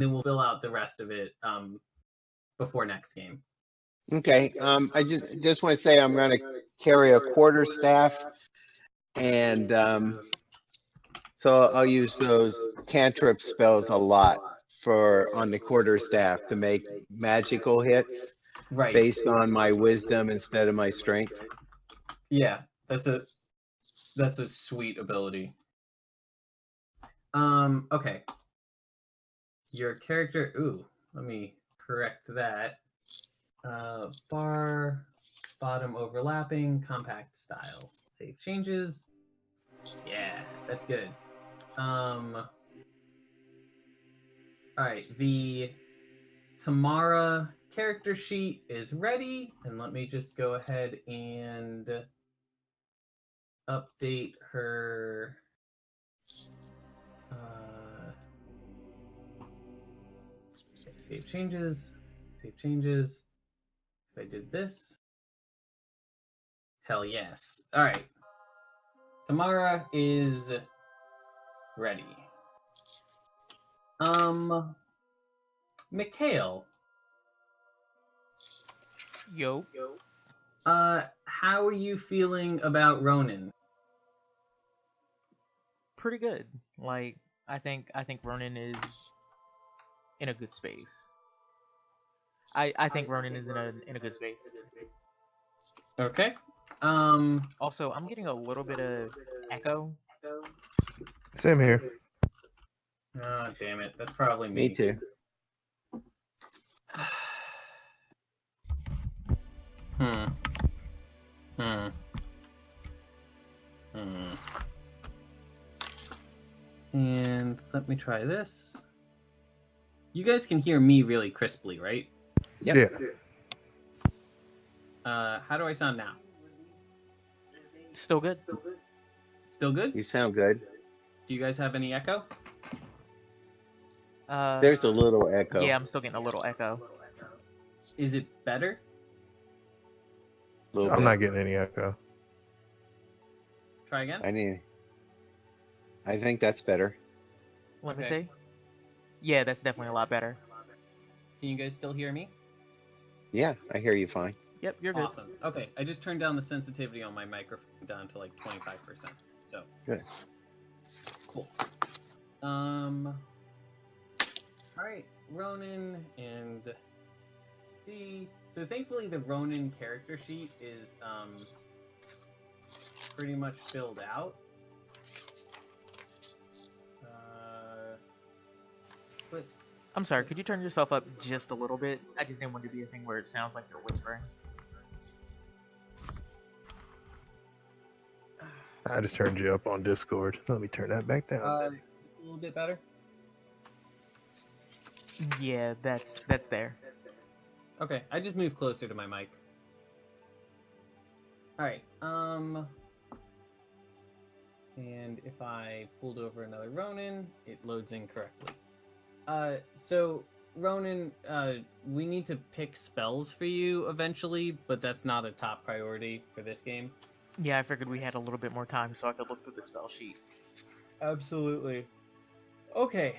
Then we'll fill out the rest of it before next game. Okay. I just want to say I'm going to carry a quarter staff, and so I'll use those cantrip spells a lot on the quarter staff to make magical hits Right. based on my wisdom instead of my strength. Yeah, that's a sweet ability. Okay. Your character. Ooh, let me correct that. Bar, bottom overlapping, compact style. Save changes. Yeah, that's good. All right, the Tamara character sheet is ready, and let me just go ahead and update her. Okay, save changes. Save changes. If I did this, hell yes. All right, Tamara is ready. Mikhail. Yo. How are you feeling about Ronan? Pretty good. Like I think Ronan is in a good space. I think Ronan is in a good space. Okay. Also, I'm getting a little bit of echo. Same here. Oh, damn it. That's probably me. Me too. And let me try this. You guys can hear me really crisply, right? Yep. Yeah. How do I sound now? Still good. Still good? You sound good. Do you guys have any echo? There's a little echo. Yeah, I'm still getting a little echo. Is it better? I'm not getting any echo. Try again? I think that's better. Let me see. Yeah, that's definitely a lot better. Can you guys still hear me? Yeah, I hear you fine. Yep, you're good. Awesome. Okay, I just turned down the sensitivity on my microphone down to like 25%. So good. Cool. All right, Ronan and C. So thankfully, the Ronan character sheet is pretty much filled out. But I'm sorry, could you turn yourself up just a little bit? I just didn't want it to be a thing where it sounds like you're whispering. I just turned you up on Discord. Let me turn that back down. a little bit better. Yeah, that's there. Okay, I just moved closer to my mic. All right. And if I pulled over another Ronan, it loads in correctly. So Ronan, we need to pick spells for you eventually, but that's not a top priority for this game. Yeah, I figured we had a little bit more time so I could look through the spell sheet. Absolutely. Okay.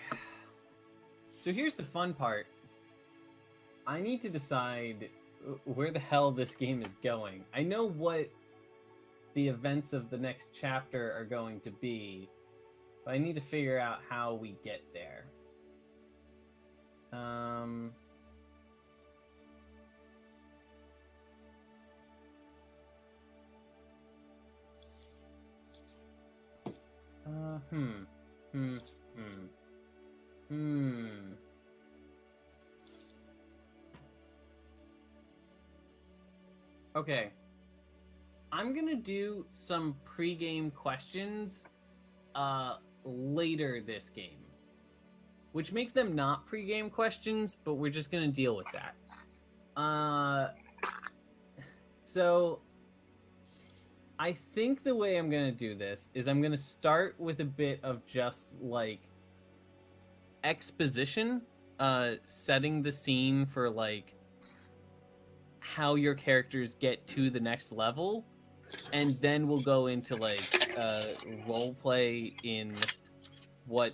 So here's the fun part. I need to decide where the hell this game is going. I know what the events of the next chapter are going to be, but I need to figure out how we get there. Okay. I'm gonna do some pre-game questions later this game. Which makes them not pre-game questions, but we're just gonna deal with that. So I think the way I'm gonna do this is I'm gonna start with a bit of just like exposition, setting the scene for like how your characters get to the next level, and then we'll go into like role play in what,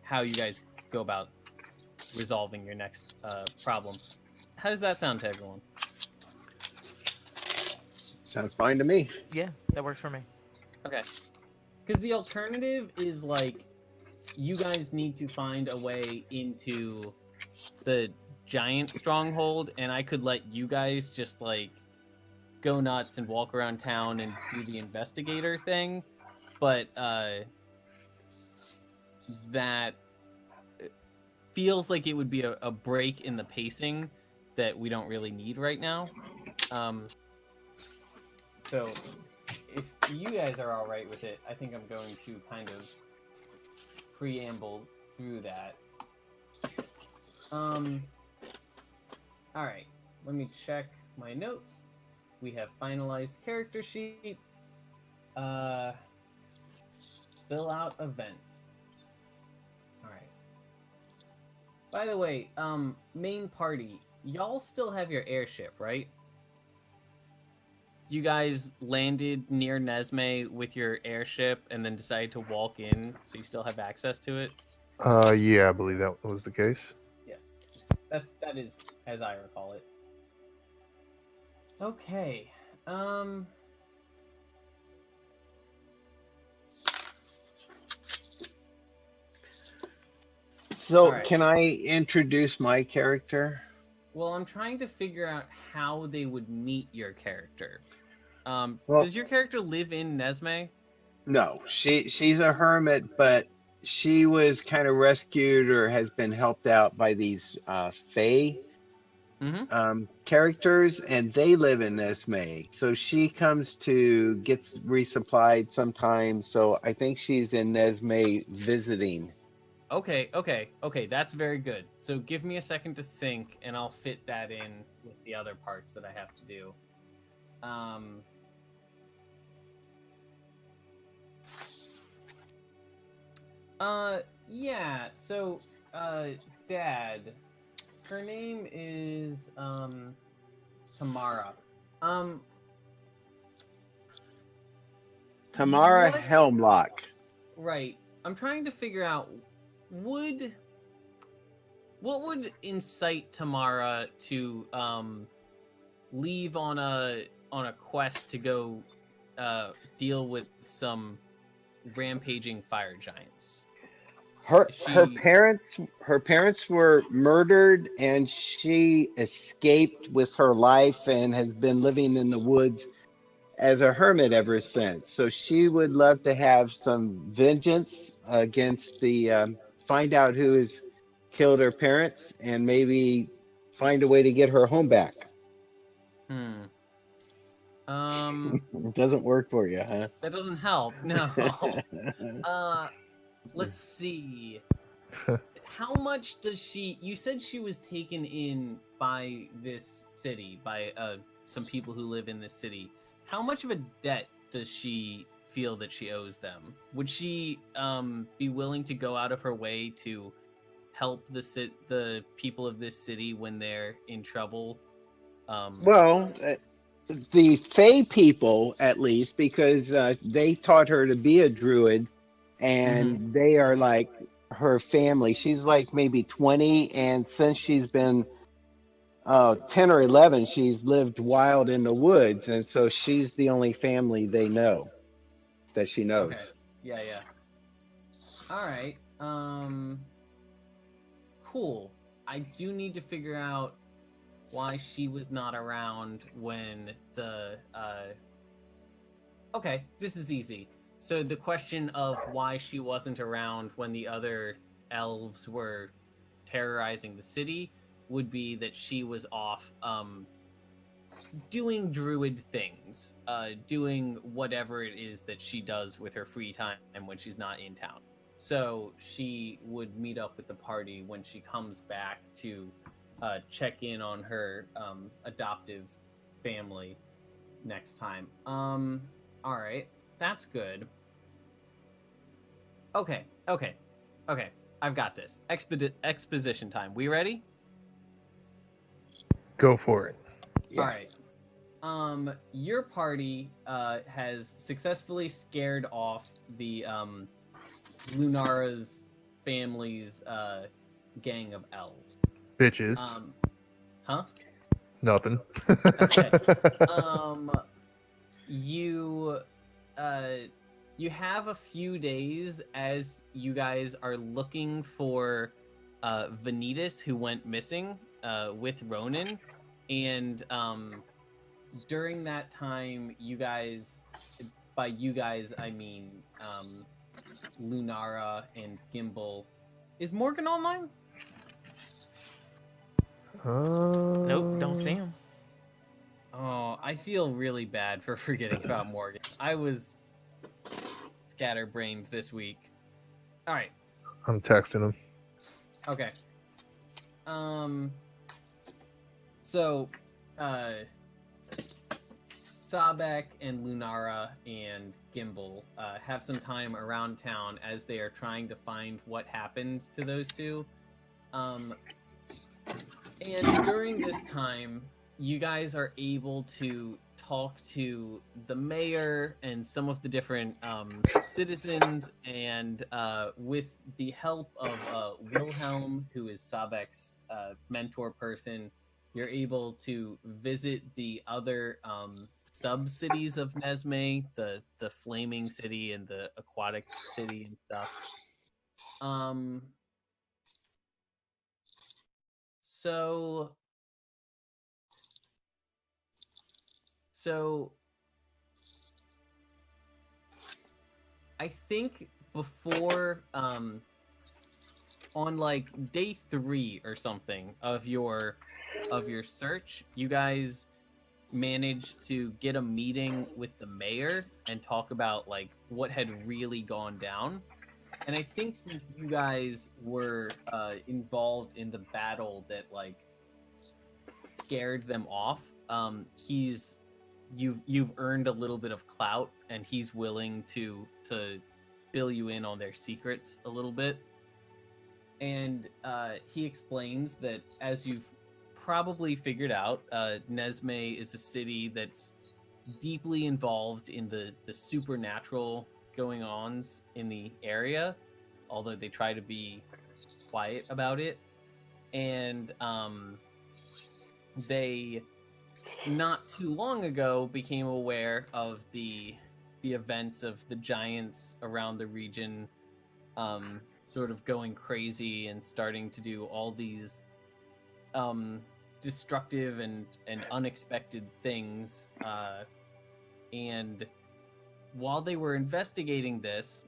how you guys go about resolving your next problem. How does that sound to everyone? Sounds fine to me. Yeah, that works for me. Okay. Because the alternative is like you guys need to find a way into the giant stronghold, and I could let you guys just like go nuts and walk around town and do the investigator thing, but that feels like it would be a break in the pacing that we don't really need right now. So if you guys are all right with it, I think I'm going to kind of preamble through that. All right, let me check my notes. We have finalized character sheet. Fill out events. All right. By the way, main party, y'all still have your airship, right? You guys landed near Nesme with your airship and then decided to walk in, so you still have access to it? Yeah, I believe that was the case. Yes. That is as I recall it. Okay. So, All right. can I introduce my character? Well, I'm trying to figure out how they would meet your character. Well- Does your character live in Nesme? No, she's a hermit, but she was kind of rescued or has been helped out by these Fae characters, and they live in Esme. So she gets resupplied sometimes. So I think she's in Nesme visiting. Okay, that's very good. So give me a second to think, and I'll fit that in with the other parts that I have to do. Yeah, so, Dad, her name is, Tamara. Tamara What? Helmlock. Right. I'm trying to figure out, what would incite Tamara to, leave on a quest to go, deal with some rampaging fire giants? Her She... her parents were murdered, and she escaped with her life and has been living in the woods as a hermit ever since. So she would love to have some vengeance against find out who has killed her parents and maybe find a way to get her home back. It doesn't work for you, huh? That doesn't help. No. Let's see. How much does she... You said she was taken in by this city, by some people who live in this city. How much of a debt does she feel that she owes them? Would she be willing to go out of her way to help the people of this city when they're in trouble? Well, the Fey people, at least, because they taught her to be a druid, and they are like her family. She's like maybe 20, and since she's been 10 or 11, she's lived wild in the woods, and so she's the only family they know that she knows. Okay. Yeah. All right. Cool. I do need to figure out why she was not around when the Okay, this is easy. So the question of why she wasn't around when the other elves were terrorizing the city would be that she was off doing druid things, doing whatever it is that she does with her free time when she's not in town. So she would meet up with the party when she comes back to check in on her adoptive family next time. All right, that's good. Okay. I've got this. Exposition time. We ready? Go for it. Yeah. All right. Your party has successfully scared off the Lunara's family's gang of elves. Bitches. Huh? Nothing. Okay. You you have a few days as you guys are looking for Vanitas, who went missing with Ronan, and during that time, you guys, by you guys I mean Lunara and Gimbal. Is Morgan online? Nope, don't see him. Oh, I feel really bad for forgetting about Morgan. I was scatterbrained this week. All right. I'm texting him. Okay. So, Sabek and Lunara and Gimbal have some time around town as they are trying to find what happened to those two. And during this time, you guys are able to talk to the mayor and some of the different citizens, and with the help of Wilhelm, who is Sabek's mentor person, you're able to visit the other sub-cities of Nesme, the Flaming City and the Aquatic City and stuff. So I think before on like day 3 or something of your search, you guys managed to get a meeting with the mayor and talk about like what had really gone down. And I think since you guys were involved in the battle that like scared them off, you've earned a little bit of clout, and he's willing to fill you in on their secrets a little bit. And he explains that, as you've probably figured out, Nesme is a city that's deeply involved in the supernatural going-ons in the area, although they try to be quiet about it. And they, not too long ago, became aware of the events of the giants around the region sort of going crazy and starting to do all these destructive and unexpected things. And while they were investigating this,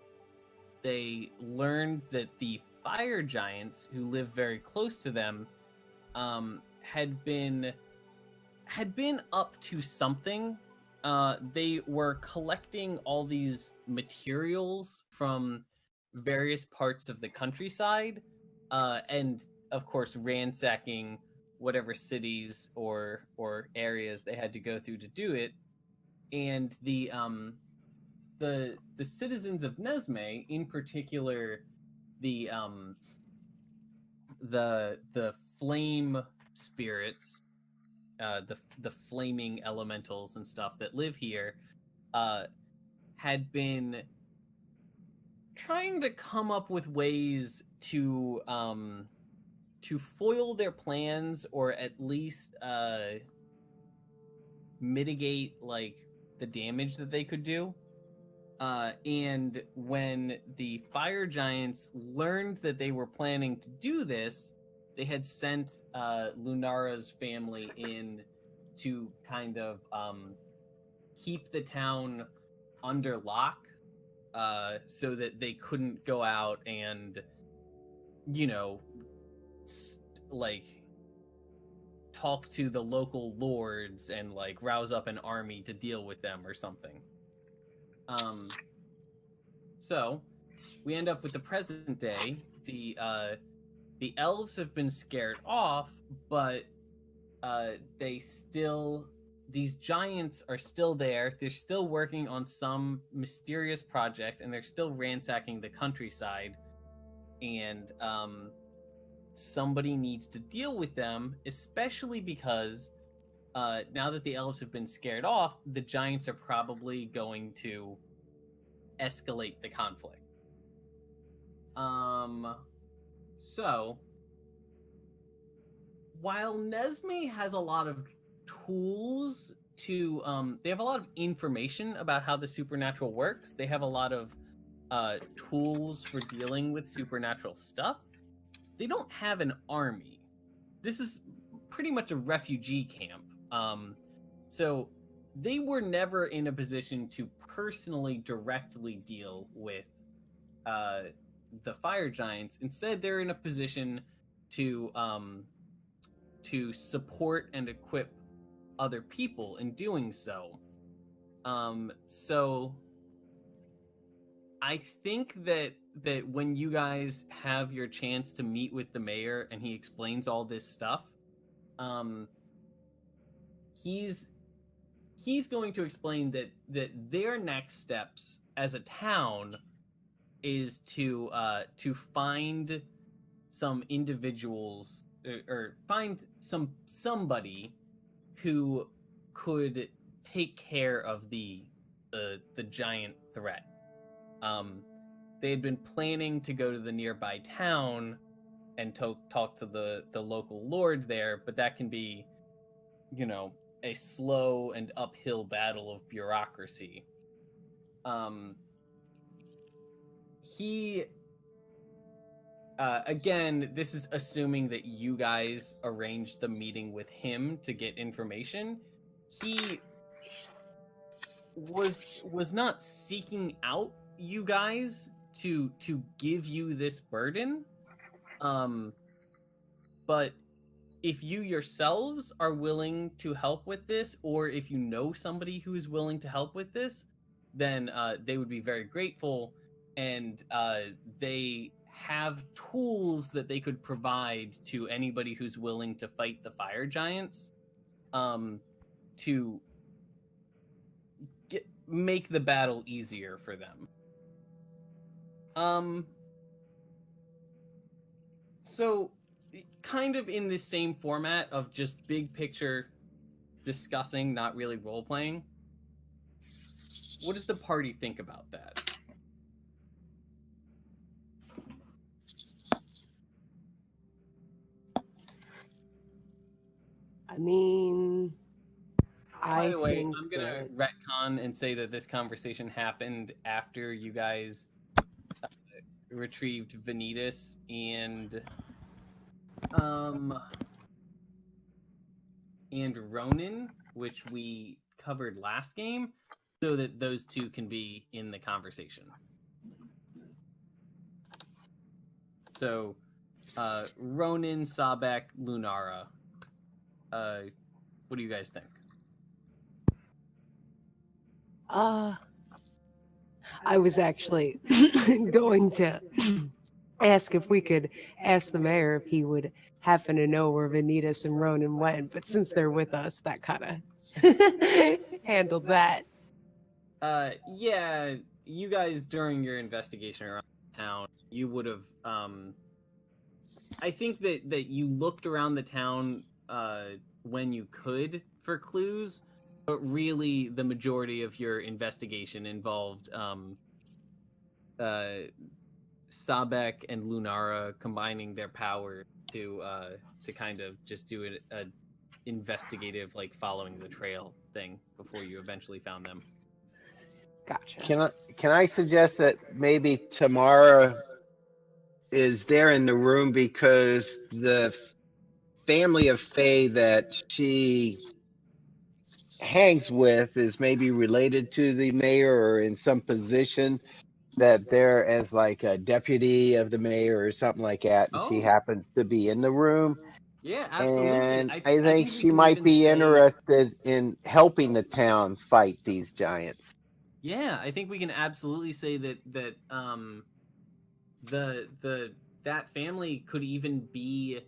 they learned that the fire giants who live very close to them had been up to something. They were collecting all these materials from various parts of the countryside, and of course ransacking whatever cities or areas they had to go through to do it. And the citizens of Nesme, in particular, the flame spirits, the flaming elementals and stuff that live here, had been trying to come up with ways to foil their plans, or at least mitigate like the damage that they could do. And when the fire giants learned that they were planning to do this, they had sent Lunara's family in to kind of keep the town under lock, so that they couldn't go out and, you know, like talk to the local lords and like rouse up an army to deal with them or something. So we end up with the present day. The elves have been scared off, but these giants are still there. They're still working on some mysterious project, and they're still ransacking the countryside. And somebody needs to deal with them, especially because now that the elves have been scared off, the giants are probably going to escalate the conflict. So while Nesme has a lot of tools to, they have a lot of information about how the supernatural works. They have a lot of tools for dealing with supernatural stuff. They don't have an army. This is pretty much a refugee camp. So they were never in a position to personally directly deal with the fire giants. Instead, they're in a position to support and equip other people in doing so. So I think that when you guys have your chance to meet with the mayor and he explains all this stuff, he's going to explain that their next steps as a town is to find some individuals or find somebody who could take care of the giant threat. They had been planning to go to the nearby town and talk to the local lord there, but that can be, a slow and uphill battle of bureaucracy. He again, this is assuming that you guys arranged the meeting with him to get information. He was not seeking out you guys to give you this burden. But if you yourselves are willing to help with this, or if you know somebody who is willing to help with this, then they would be very grateful, and they have tools that they could provide to anybody who's willing to fight the fire giants, to make the battle easier for them. So kind of in the same format of just big picture discussing, not really role playing. What does the party think about that? I mean, By I the way, think I'm gonna retcon and say that this conversation happened after you guys retrieved Vanitas and Ronin, which we covered last game, so that those two can be in the conversation. So, Ronin, Sabek, Lunara. What do you guys think? I was actually going to ask if we could ask the mayor if he would happen to know where Vanitas and Ronan went, but since they're with us, that kind of handled that. Yeah, you guys during your investigation around town, you would have. I think that you looked around the town when you could for clues, but really the majority of your investigation involved Sabek and Lunara combining their power to kind of just do a investigative, like, following the trail thing before you eventually found them. Gotcha. Can I suggest that maybe Tamara is there in the room because the family of Faye that she hangs with is maybe related to the mayor or in some position that they're as like a deputy of the mayor or something like that, and she Oh, happens to be in the room. yeah, absolutely. And I I think think we she can might even be say, interested in helping the town fight these giants. yeah, I think we can absolutely say that that family could even be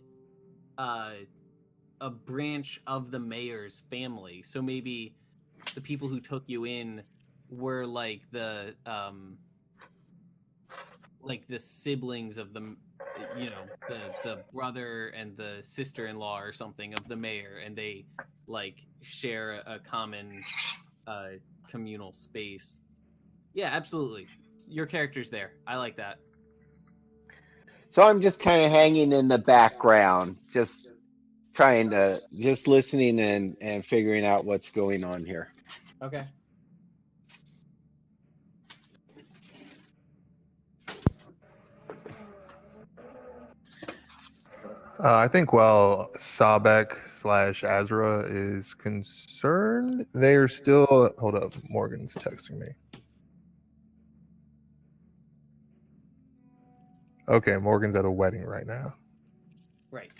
a branch of the mayor's family. So maybe the people who took you in were like the siblings of the, the brother and the sister-in-law or something of the mayor, and they like share a common communal space. Yeah, absolutely. Your character's there. I like that. So I'm just kind of hanging in the background, just trying to just listening and figuring out what's going on here. Okay. I think while Sabek / Azra is concerned, they're still. Hold up, Morgan's texting me. Okay, Morgan's at a wedding right now. Right.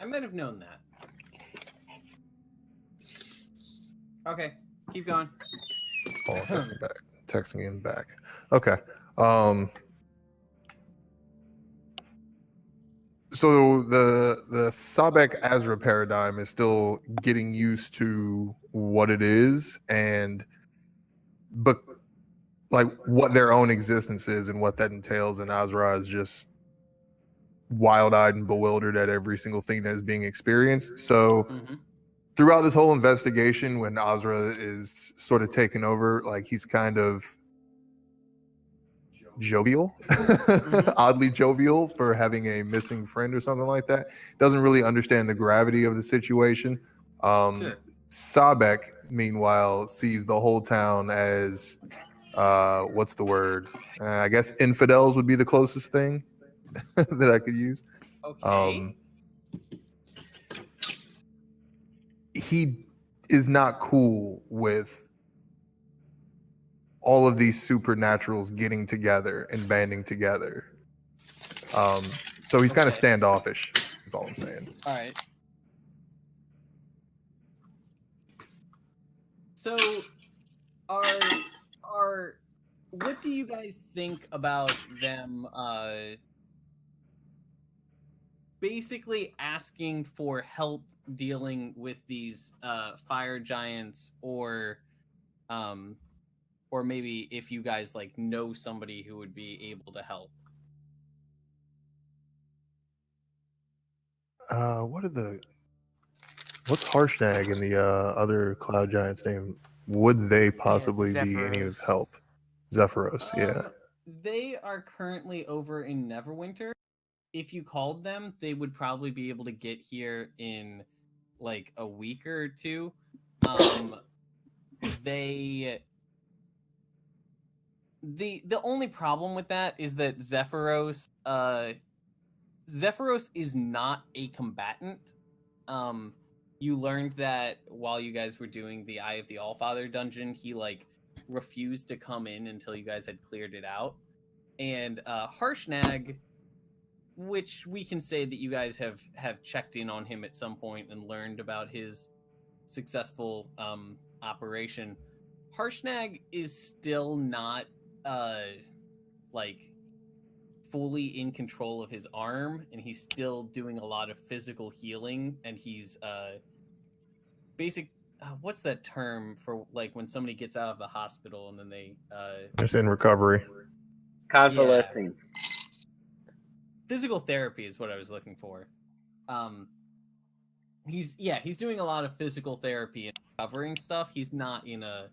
I might have known that. Okay. Keep going. Oh, texting him back. Okay. So the Sabek Azra paradigm is still getting used to what it is, but like what their own existence is and what that entails, and Azra is just wild-eyed and bewildered at every single thing that is being experienced. So Mm-hmm. throughout this whole investigation, when Azra is sort of taken over, like he's kind of jovial, oddly jovial for having a missing friend or something like that. Doesn't really understand the gravity of the situation. Sure. Sabek, meanwhile, sees the whole town as what's the word? I guess infidels would be the closest thing that I could use. Okay. He is not cool with all of these supernaturals getting together and banding together. So he's kind of Okay. standoffish, is all I'm saying. All right. So, are what do you guys think about them? Basically asking for help dealing with these fire giants, um, or maybe if you guys like know somebody who would be able to help. What's Harshnag and the other cloud giant's name? Would they possibly be any of Zephyros. help? Zephyros, yeah. They are currently over in Neverwinter. If you called them, they would probably be able to get here in like a week or two. They the only problem with that is that Zephyros is not a combatant. Um, you learned that while you guys were doing the Eye of the Allfather dungeon, he like refused to come in until you guys had cleared it out. And Harshnag, which we can say that you guys have checked in on him at some point and learned about his successful operation. Harshnag is still not like fully in control of his arm, and he's still doing a lot of physical healing, and he's basic what's that term for like when somebody gets out of the hospital and then they Just in recovery. Convalescing. physical therapy is what I was looking for. um he's doing a lot of physical therapy and recovering stuff. He's not in a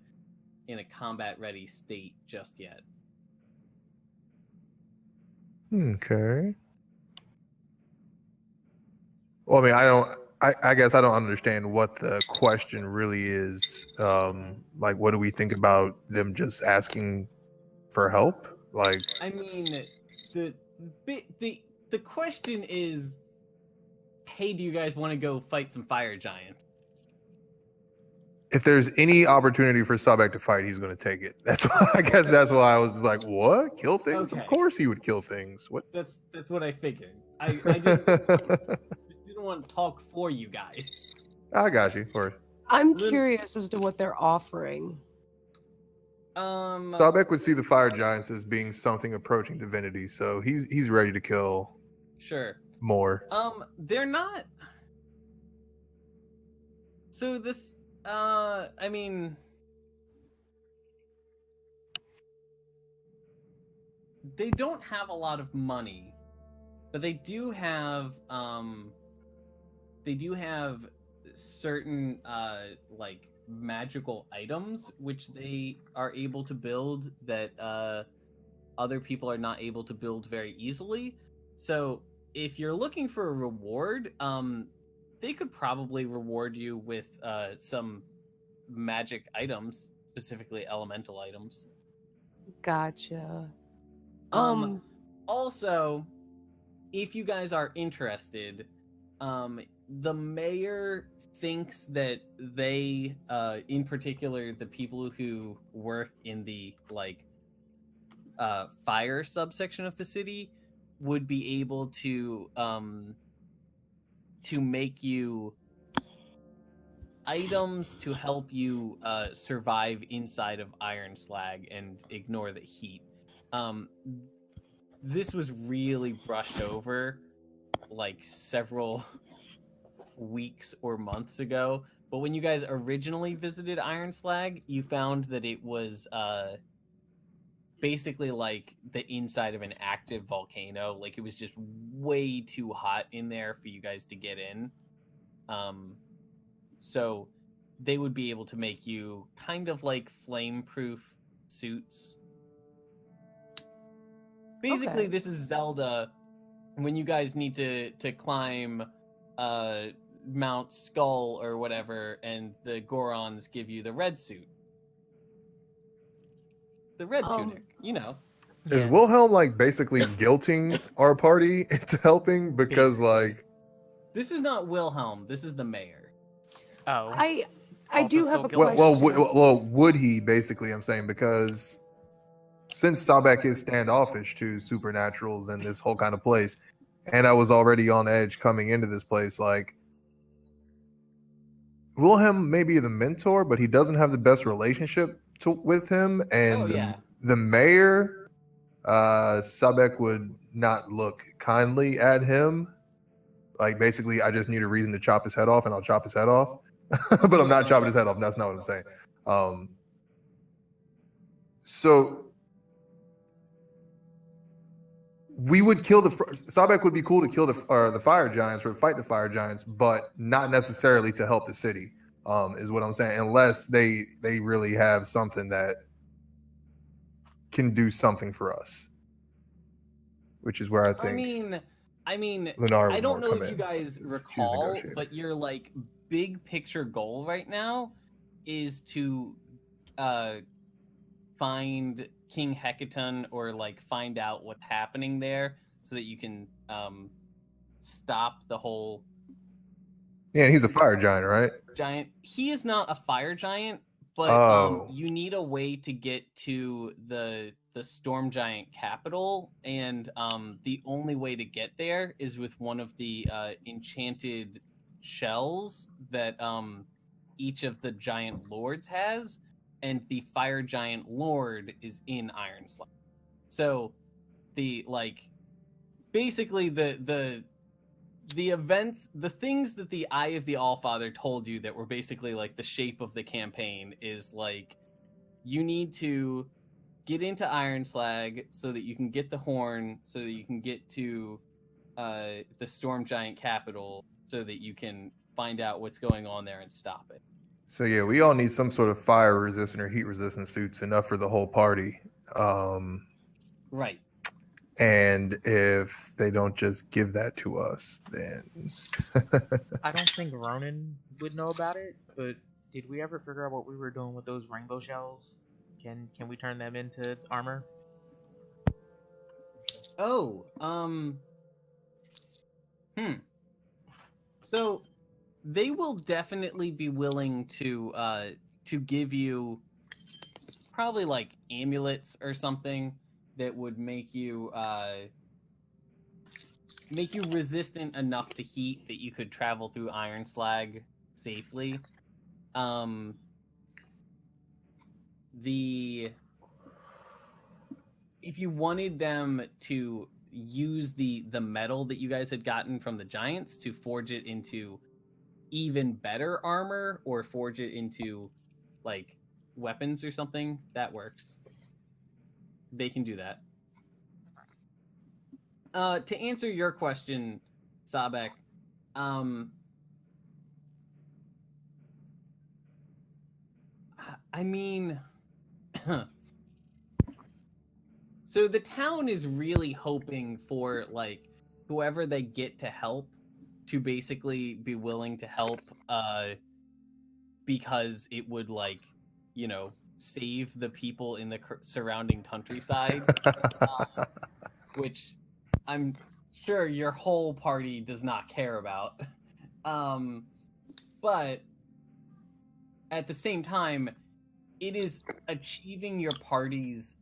combat ready state just yet. Okay. Well, I mean, I guess I don't understand what the question really is. Like, what do we think about them just asking for help? Like, I mean, the the question is, hey, do you guys want to go fight some fire giants? if there's any opportunity for Sabek to fight, he's going to take it. That's why I guess that's why I was like, what? Kill things? Okay. Of course he would kill things. What? That's what I figured. I just didn't want to talk for you guys. I got you. Or I'm Then- curious as to what they're offering. Sabek would see the fire giants as being something approaching divinity, so he's ready to kill Sure. more. They're not. So I mean, they don't have a lot of money, but they do have certain like magical items which they are able to build that other people are not able to build very easily. So if you're looking for a reward, they could probably reward you with some magic items, specifically elemental items. Gotcha. Also, if you guys are interested, the mayor thinks that they, in particular, the people who work in the fire subsection of the city, would be able to make you items to help you survive inside of Iron Slag and ignore the heat. This was really brushed over like several weeks or months ago, but when you guys originally visited Iron Slag, you found that it was basically like the inside of an active volcano. Like, it was just way too hot in there for you guys to get in. So they would be able to make you kind of like flame-proof suits. Basically, Okay. this is Zelda when you guys need to climb Mount Skull or whatever, and the Gorons give you the red suit. The red tunic, you know. Is Yeah. Wilhelm like basically guilting our party into helping because like This is not Wilhelm, this is the mayor. Oh. I Also do still have a guilty. question. would he basically? I'm saying because since Sabek is standoffish to supernaturals and this whole kind of place, and I was already on edge coming into this place, like Wilhelm may be the mentor, but he doesn't have the best relationship with him, and Oh, yeah. the mayor, Sabek would not look kindly at him. Like basically, I just need a reason to chop his head off, and I'll chop his head off. But I'm not chopping his head off. That's not what I'm saying. So we would kill Sabek would be cool to kill the fire giants or fight the fire giants, but not necessarily to help the city. Is what I'm saying. Unless they really have something that can do something for us, which is where I think I mean, Lenara I would don't more know come if you in, guys 'cause she's recall, negotiating. but your like big picture goal right now is to find King Hecaton, or like find out what's happening there so that you can stop the whole Yeah, and he's a fire giant, right? giant. He is not a fire giant, but Oh, you need a way to get to the storm giant capital, and the only way to get there is with one of the enchanted shells that each of the giant lords has, and the fire giant lord is in Iron Slag. So the basically the events, the things that the Eye of the Allfather told you that were basically like the shape of the campaign is like, you need to get into Iron Slag so that you can get the horn, so that you can get to the Storm Giant capital, so that you can find out what's going on there and stop it. so yeah, we all need some sort of fire resistant or heat resistant suits, enough for the whole party. Right. And if they don't just give that to us, then I don't think Ronan would know about it, but did we ever figure out what we were doing with those rainbow shells? Can we turn them into armor? Oh, So they will definitely be willing to give you probably like amulets or something that would make you resistant enough to heat that you could travel through Iron Slag safely. If you wanted them to use the metal that you guys had gotten from the giants to forge it into even better armor, or forge it into like weapons or something, that works. They can do that. To answer your question, Sabek, I mean, so the town is really hoping for like whoever they get to help to basically be willing to help because it would save the people in the surrounding countryside, which I'm sure your whole party does not care about. But at the same time, it is achieving your party's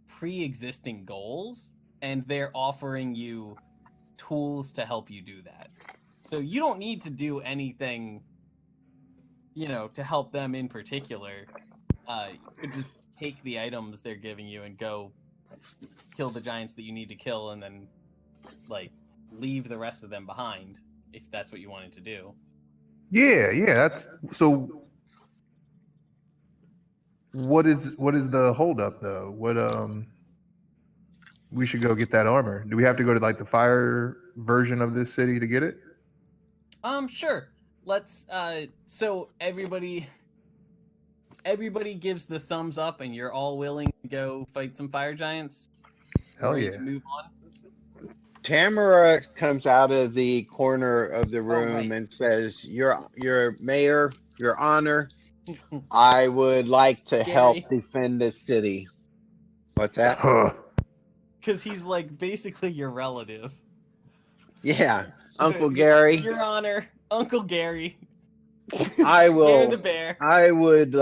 pre-existing goals, and they're offering you tools to help you do that. So you don't need to do anything, to help them in particular. You could just take the items they're giving you and go kill the giants that you need to kill, and then leave the rest of them behind if that's what you wanted to do. Yeah, that's so. What is the holdup though? What we should go get that armor. Do we have to go to the fire version of this city to get it? Sure. Let's so everybody gives the thumbs up and you're all willing to go fight some fire giants. Hell Ready yeah. to move on. Tamara comes out of the corner of the room right. and says, Your mayor, Your Honor, I would like to help Gary. defend the city. What's that? Because he's basically your relative. Yeah, So, Uncle Gary. Your Honor, Uncle Gary. I Gary will. the bear. I would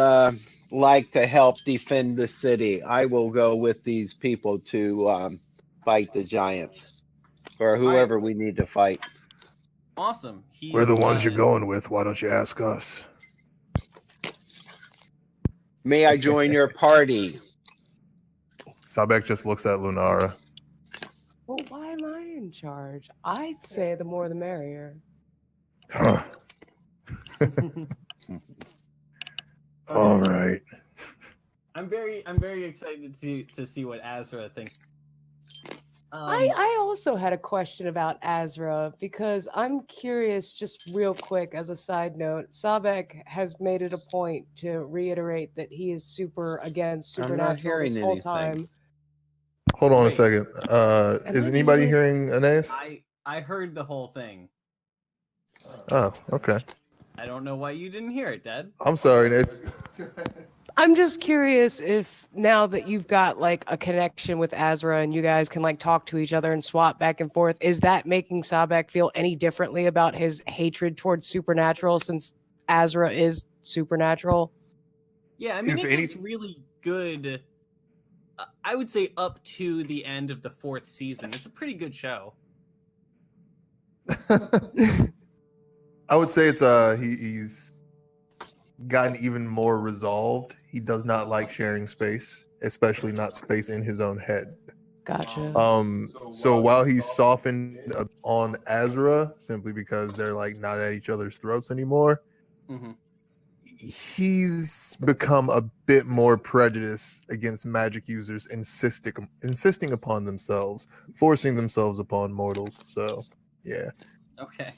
like to help defend the city. I will go with these people to fight the giants, or whoever we need to fight. Awesome. We're the ones you're going with. Why don't you ask us? May I join your party? Sabek just looks at Lunara. Well, why am I in charge? I'd say the more the merrier. Huh. All right. I'm very excited to see what Azra thinks. I also had a question about Azra because I'm curious, just real quick as a side note. Sabek has made it a point to reiterate that he is super against I'm not supernatural this hearing whole anything. time. Hold on Wait. a second. Is anybody hearing Anais? I heard the whole thing. Oh, okay. I don't know why you didn't hear it, Dad. I'm sorry, Nate. I'm just curious if now that you've got a connection with Azra and you guys can talk to each other and swap back and forth, is that making Sabek feel any differently about his hatred towards supernatural since Azra is supernatural? Yeah, I mean it gets really good. I would say up to the end of the 4th season. It's a pretty good show. I would say it's he's gotten even more resolved. He does not like sharing space, especially not space in his own head. Gotcha. So while he's softened on Azra simply because they're not at each other's throats anymore, he's become a bit more prejudiced against magic users insisting upon themselves, forcing themselves upon mortals. So yeah. Okay.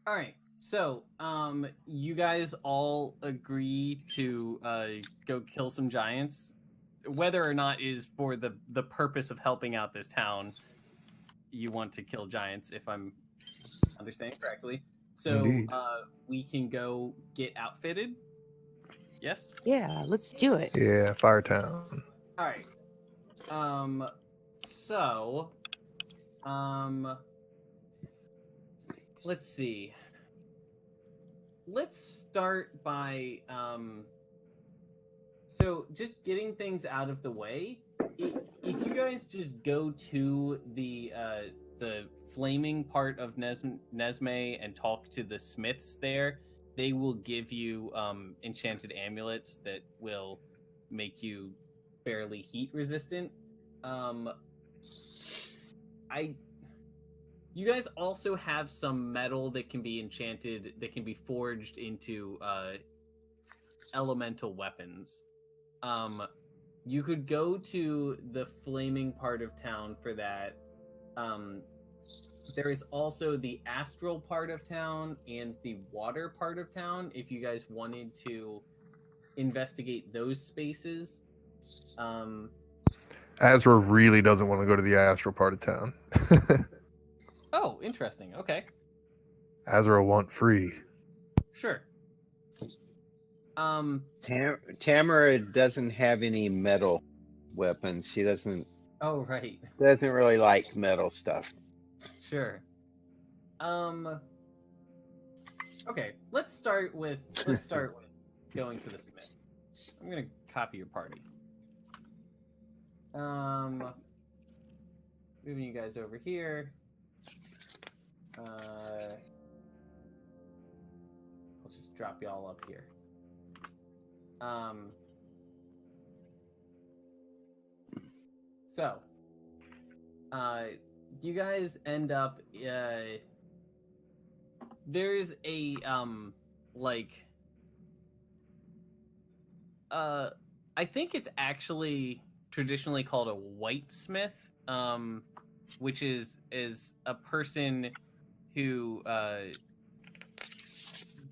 All right. So, you guys all agree to go kill some giants, whether or not it is for the purpose of helping out this town. You want to kill giants, if I'm understanding correctly. So, Indeed. We can go get outfitted. Yes. Yeah, let's do it. Yeah, Firetown. All right. So, let's see. Let's start by so just getting things out of the way. If you guys just go to the flaming part of Nesme and talk to the smiths there, they will give you enchanted amulets that will make you fairly heat resistant. You guys also have some metal that can be enchanted, that can be forged into elemental weapons. You could go to the flaming part of town for that. There is also the astral part of town and the water part of town if you guys wanted to investigate those spaces. Azra really doesn't want to go to the astral part of town. Oh, interesting. Okay, Azra want free. sure. Tamara doesn't have any metal weapons. She doesn't Oh, right. really like metal stuff. Sure. Okay, let's start with going to the smith. I'm gonna copy your party. Moving you guys over here. I'll just drop y'all up here. So, you guys end up, there's a, I think it's actually traditionally called a whitesmith, which is a person who,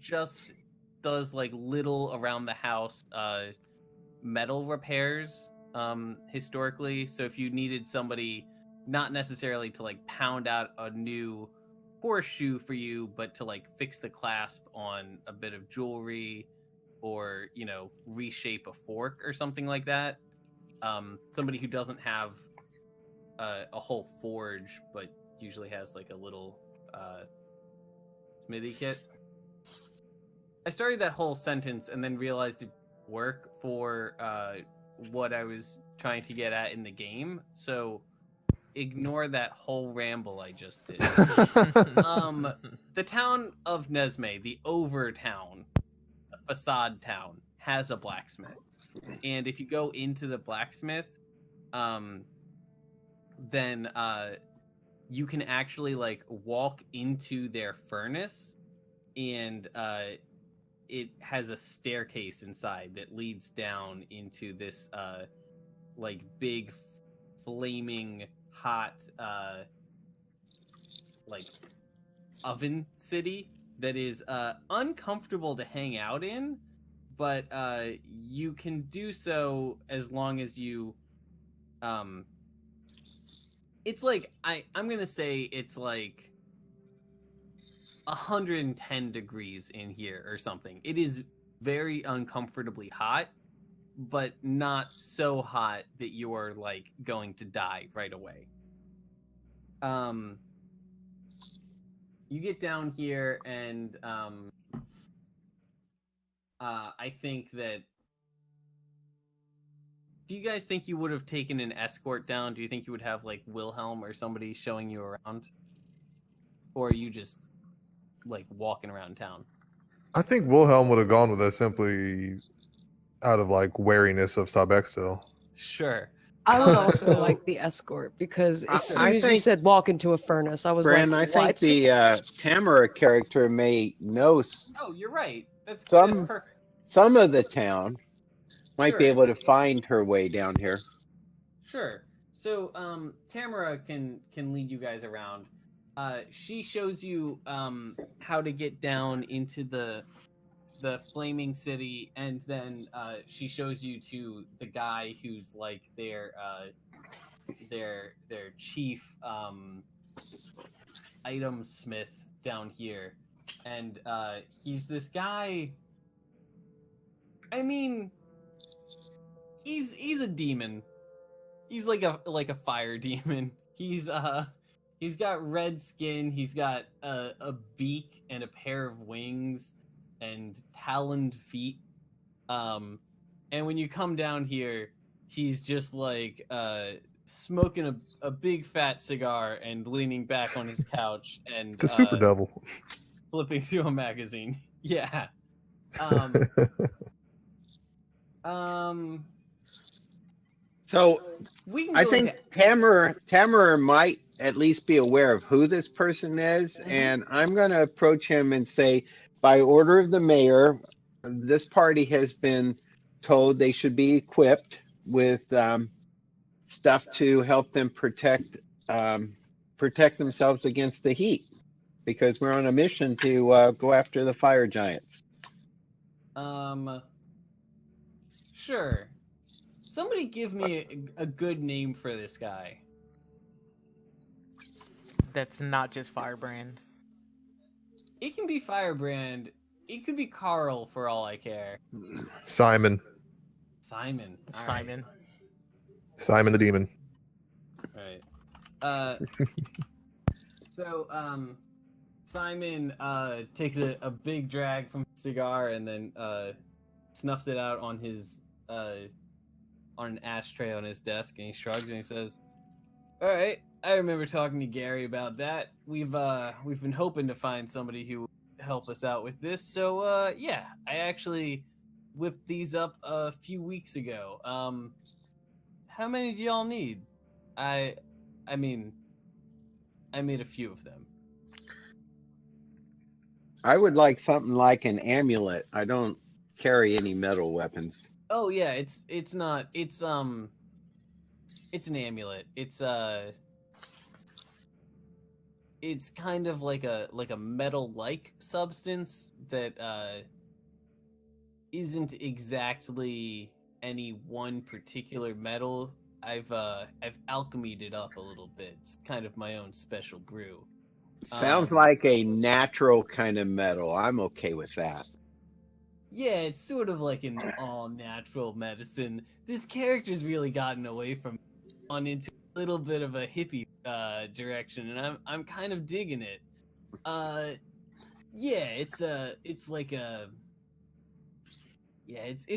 just does like little around the house, metal repairs, historically. So if you needed somebody not necessarily to like pound out a new horseshoe for you, but to like fix the clasp on a bit of jewelry, or reshape a fork or something like that, somebody who doesn't have a whole forge but usually has like a little smithy kit. I started that whole sentence and then realized it work for what I was trying to get at in the game. So ignore that whole ramble I just did. The town of Nesme, the over town, the facade town, has a blacksmith. And if you go into the blacksmith, then you can actually like walk into their furnace, and it has a staircase inside that leads down into this like big flaming hot like oven city that is uncomfortable to hang out in, but you can do so as long as you it's like I'm gonna say it's like 110 degrees in here or something. It is very uncomfortably hot, but not so hot that you're like going to die right away. You get down here, and I think that. Do you guys think you would have taken an escort down? Do you think you would have like Wilhelm or somebody showing you around, or are you just like walking around town? I think Wilhelm would have gone with us simply out of like wariness of Sabec still. Sure. I would also So- like the escort because as soon I as you think- said walk into a furnace, I was Bren, like, I what? think the Tamara character may know Oh, you're right. That's Some- perfect. some of the town, might be Sure. able to find her way down here. Sure. So, Tamara can lead you guys around. She shows you how to get down into the flaming city, and then she shows you to the guy who's like their chief item smith down here, and he's this guy. I mean, he's a demon. He's like a fire demon. He's got red skin. He's got a beak and a pair of wings and taloned feet. And when you come down here, he's just like smoking a big fat cigar and leaning back on his couch and The Super Devil. flipping through a magazine. Yeah. So We can I go think into Tamara might at least be aware of who this person is, Mhm. and I'm going to approach him and say, by order of the mayor, this party has been told they should be equipped with stuff to help them protect themselves against the heat, because we're on a mission to go after the fire giants. Sure. Somebody give me a good name for this guy. That's not just Firebrand. It can be Firebrand. It could be Carl for all I care. Simon. Simon. All right. Simon. Simon the Demon. Right. So Simon takes a big drag from his cigar and then snuffs it out on his on an ashtray on his desk, and he shrugs and he says, "All right, I remember talking to Gary about that. We've been hoping to find somebody who would help us out with this. So yeah, I actually whipped these up a few weeks ago. How many do y'all need? I mean, I made a few of them." I would like something like an amulet. I don't carry any metal weapons. Oh yeah, it's not it's an amulet. It's kind of like a metal-like substance that isn't exactly any one particular metal. I've alchemied it up a little bit. It's kind of my own special brew. Sounds like a natural kind of metal. I'm okay with that. Yeah, it's sort of like an all-natural medicine. This character's really gotten away from on into a little bit of a hippie direction, and I'm kind of digging it. Yeah, it's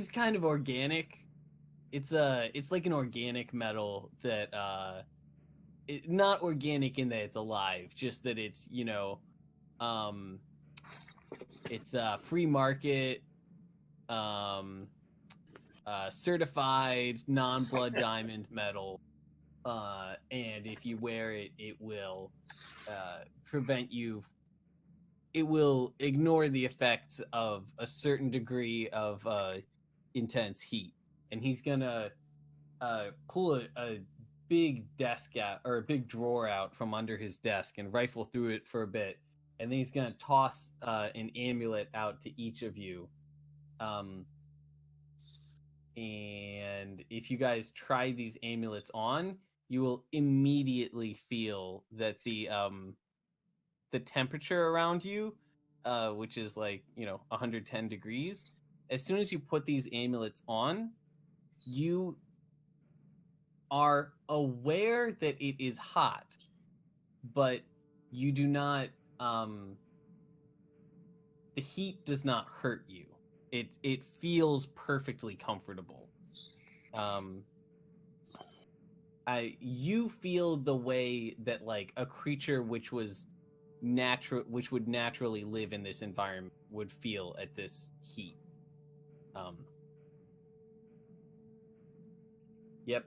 kind of organic. It's like an organic metal that not organic in that it's alive, just that it's um it's free market, um certified non-blood diamond metal, and if you wear it, it will prevent you. It will ignore the effects of a certain degree of intense heat, and he's gonna pull a big desk out or a big drawer out from under his desk and rifle through it for a bit, and then he's gonna toss an amulet out to each of you. And if you guys try these amulets on, you will immediately feel that the temperature around you, which is like 110 degrees, as soon as you put these amulets on, you are aware that it is hot, but you do not. The heat does not hurt you. It feels perfectly comfortable. You feel the way that like a creature which would naturally live in this environment would feel at this heat. Yep.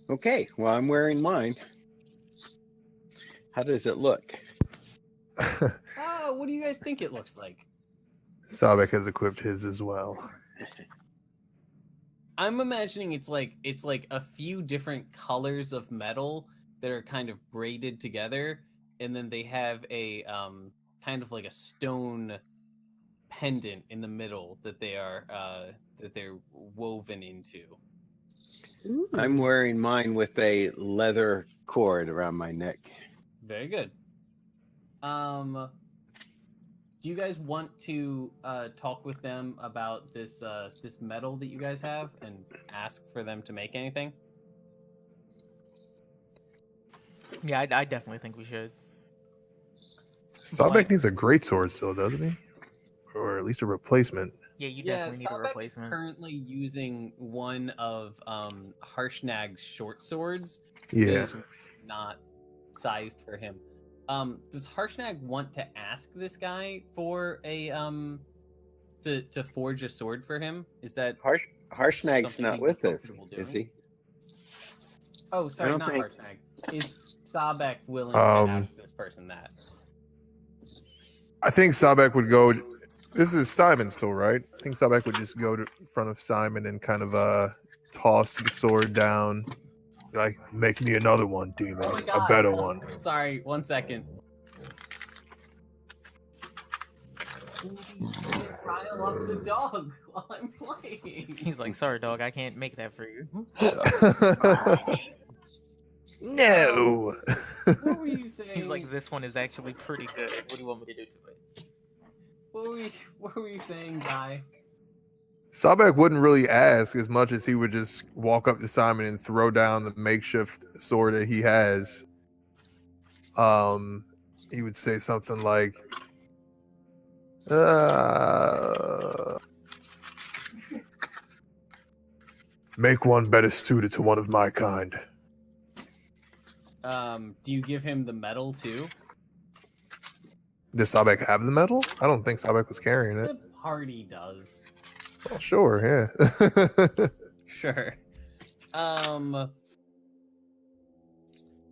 Okay, well, I'm wearing mine. How does it look? What do you guys think it looks like? Sabek has equipped his as well. I'm imagining it's like a few different colors of metal that are kind of braided together, and then they have a kind of like a stone pendant in the middle that they're woven into. I'm wearing mine with a leather cord around my neck. Very good. Do you guys want to talk with them about this metal that you guys have and ask for them to make anything? Yeah, I definitely think we should. Sabek needs a great sword still, doesn't he? Or at least a replacement. Yeah, you definitely need a Sabek replacement. is currently using one of Harshnag's short swords. Yeah. That is not sized for him. Does Harshnag want to ask this guy for a to forge a sword for him? Is that Harshnag's something not he'd be with us, comfortable is doing? he? Oh, sorry, don't not think- Harshnag. Is Sabek willing to ask this person that? I think Sabek would go. This is Simon still, right? I think Sabek would just go to front of Simon and kind of toss the sword down. Like, make me another one, demon. Oh my A God. better one. Sorry, 1 second. Rile up the dog while I'm playing. He's like, sorry, dog, I can't make that for you. No. What were you saying? He's like, this one is actually pretty good. What do you want me to do to it? What were you saying, Guy? Sabek wouldn't really ask as much as he would just walk up to Simon and throw down the makeshift sword that he has. He would say something like, make one better suited to one of my kind. Do you give him the medal too? Does Sabek have the medal? I don't think Sabek was carrying it. The party does. Well, sure, yeah. Sure.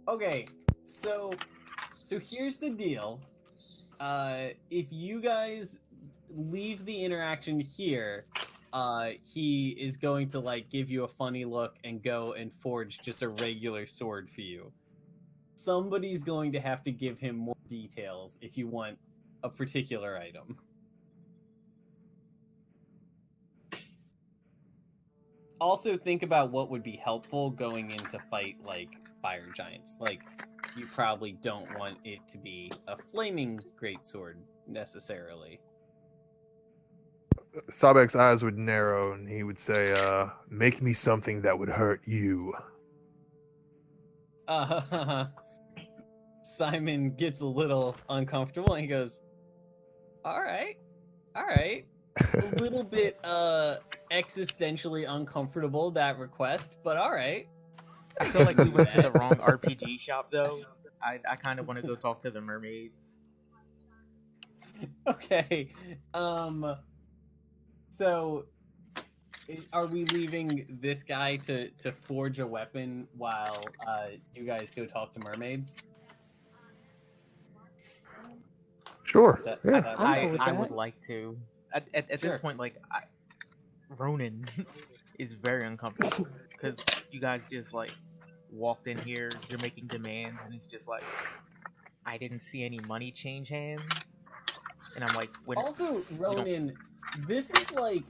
Okay, so here's the deal. If you guys leave the interaction here, he is going to like give you a funny look and go and forge just a regular sword for you. Somebody's going to have to give him more details if you want a particular item. Also think about what would be helpful going into fight like fire giants. Like, you probably don't want it to be a flaming greatsword necessarily. Sabek's eyes would narrow and he would say, make me something that would hurt you. Simon gets a little uncomfortable and he goes, all right. A little bit existentially uncomfortable, that request, but all right. I feel like we went to the wrong RPG shop, though. I kind of want to go talk to the mermaids. Okay. So are we leaving this guy to forge a weapon while you guys go talk to mermaids? Sure. That- Yeah. that- I'm cool with I that. would like to. At Sure. this point, like, Ronan is very uncomfortable because you guys just like walked in here. You're making demands, and it's just like, I didn't see any money change hands, and I'm like, when Also, Ronan, this is like,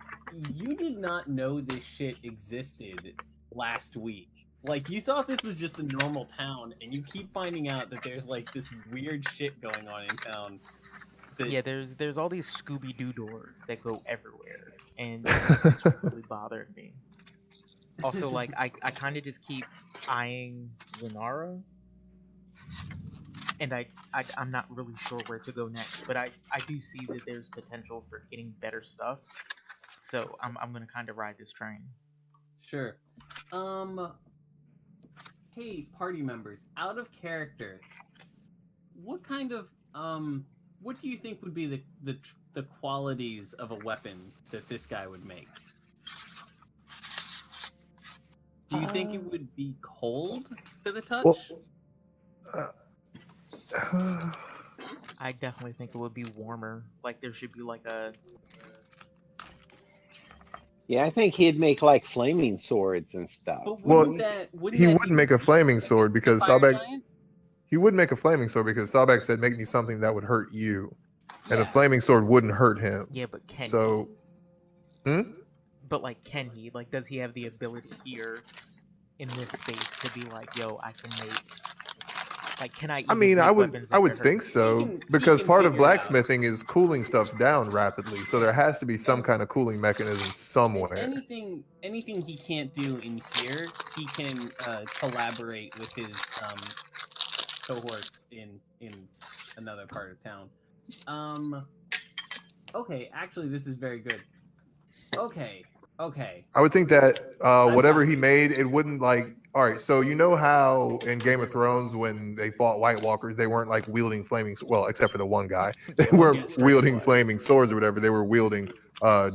you did not know this shit existed last week. Like, you thought this was just a normal town, and you keep finding out that there's like this weird shit going on in town. yeah, there's all these Scooby Doo doors that go everywhere, and it's really bothering me. Also, like, I kind of just keep eyeing Lenara, and I'm not really sure where to go next, but I do see that there's potential for getting better stuff, so I'm gonna kind of ride this train. Sure. Hey, party members, out of character, what kind of what do you think would be the qualities of a weapon that this guy would make? Do you think it would be cold to the touch? Well, I definitely think it would be warmer. Like, there should be like a Yeah, I think he'd make like flaming swords and stuff. But Well, wouldn't he that wouldn't be make a weak flaming against sword the because fire Sabek. giant? He would make a flaming sword because Sabek said, make me something that would hurt you. And Yeah. a flaming sword wouldn't hurt him. yeah, but can So, he? But like, can he? Like, does he have the ability here in this space to be like, yo, I can make. Like, can I? I Even mean, make I weapons that would hurt think me? so He because can part of figure it out. blacksmithing is cooling stuff down rapidly. So there has to be some kind of cooling mechanism somewhere. Anything he can't do in here, he can collaborate with his cohorts in another part of town. Okay, actually, this is very good. Okay. I would think that whatever I'm- he made, it wouldn't like. All right, so you know how in Game of Thrones when they fought White Walkers, they weren't like wielding flaming. Well, except for the one guy, they weren't Yes. wielding flaming swords or whatever. They were wielding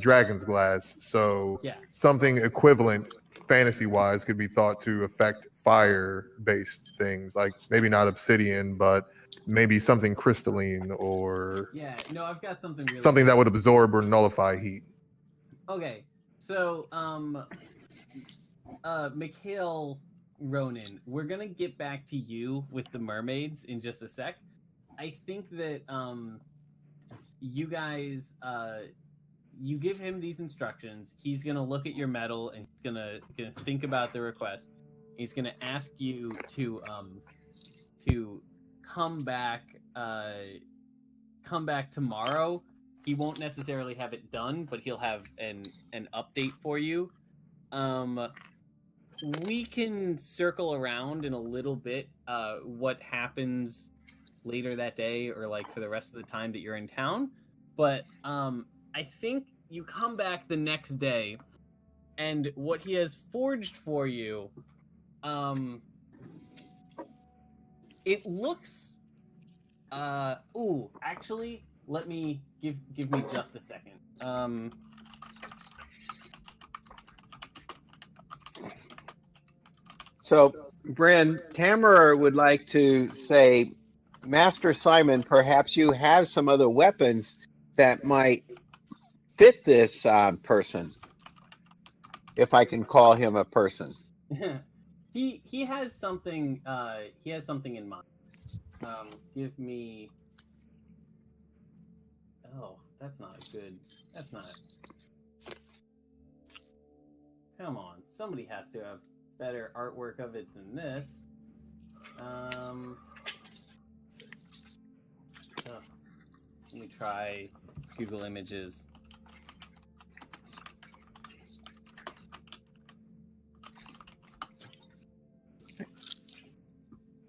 dragon's glass. So Yeah. something equivalent, fantasy-wise, could be thought to affect fire-based things, like maybe not obsidian, but maybe something crystalline or Yeah. No, I've got something really. something that would absorb or nullify heat. Okay, so Mikhail Ronan, we're gonna get back to you with the mermaids in just a sec. I think that you guys, you give him these instructions. He's gonna look at your medal and he's gonna think about the request. He's gonna ask you to come back tomorrow. He won't necessarily have it done, but he'll have an update for you. We can circle around in a little bit what happens later that day or like for the rest of the time that you're in town. But I think you come back the next day and what he has forged for you, it looks actually let me give me just a second. So, Bryn, Tamara would like to say, Master Simon, perhaps you have some other weapons that might fit this person, if I can call him a person. he has something in mind. Give me. Oh, that's not good. That's not. Come on, somebody has to have better artwork of it than this. Let me try Google Images.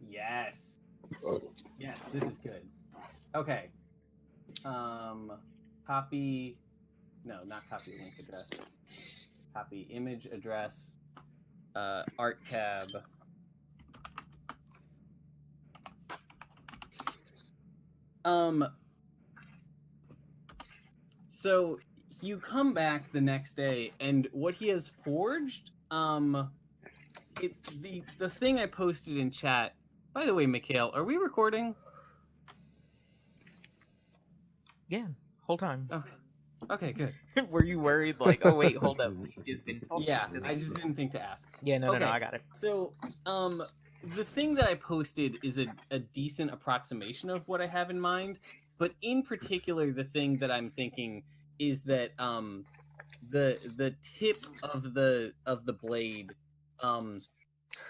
Yes. Yes, this is good. Okay. Copy. No, not copy link address. Copy image address. Art tab. So you come back the next day, and what he has forged, the thing I posted in chat. By the way, Mikhail, are we recording? Yeah, whole time. Okay. Okay, good. Were you worried? Like, oh wait, hold up, we've just been talking. Yeah, to I these. just didn't think to ask. Yeah, no, Okay. no, I got it. So, the thing that I posted is a decent approximation of what I have in mind, but in particular, the thing that I'm thinking is that the tip of the blade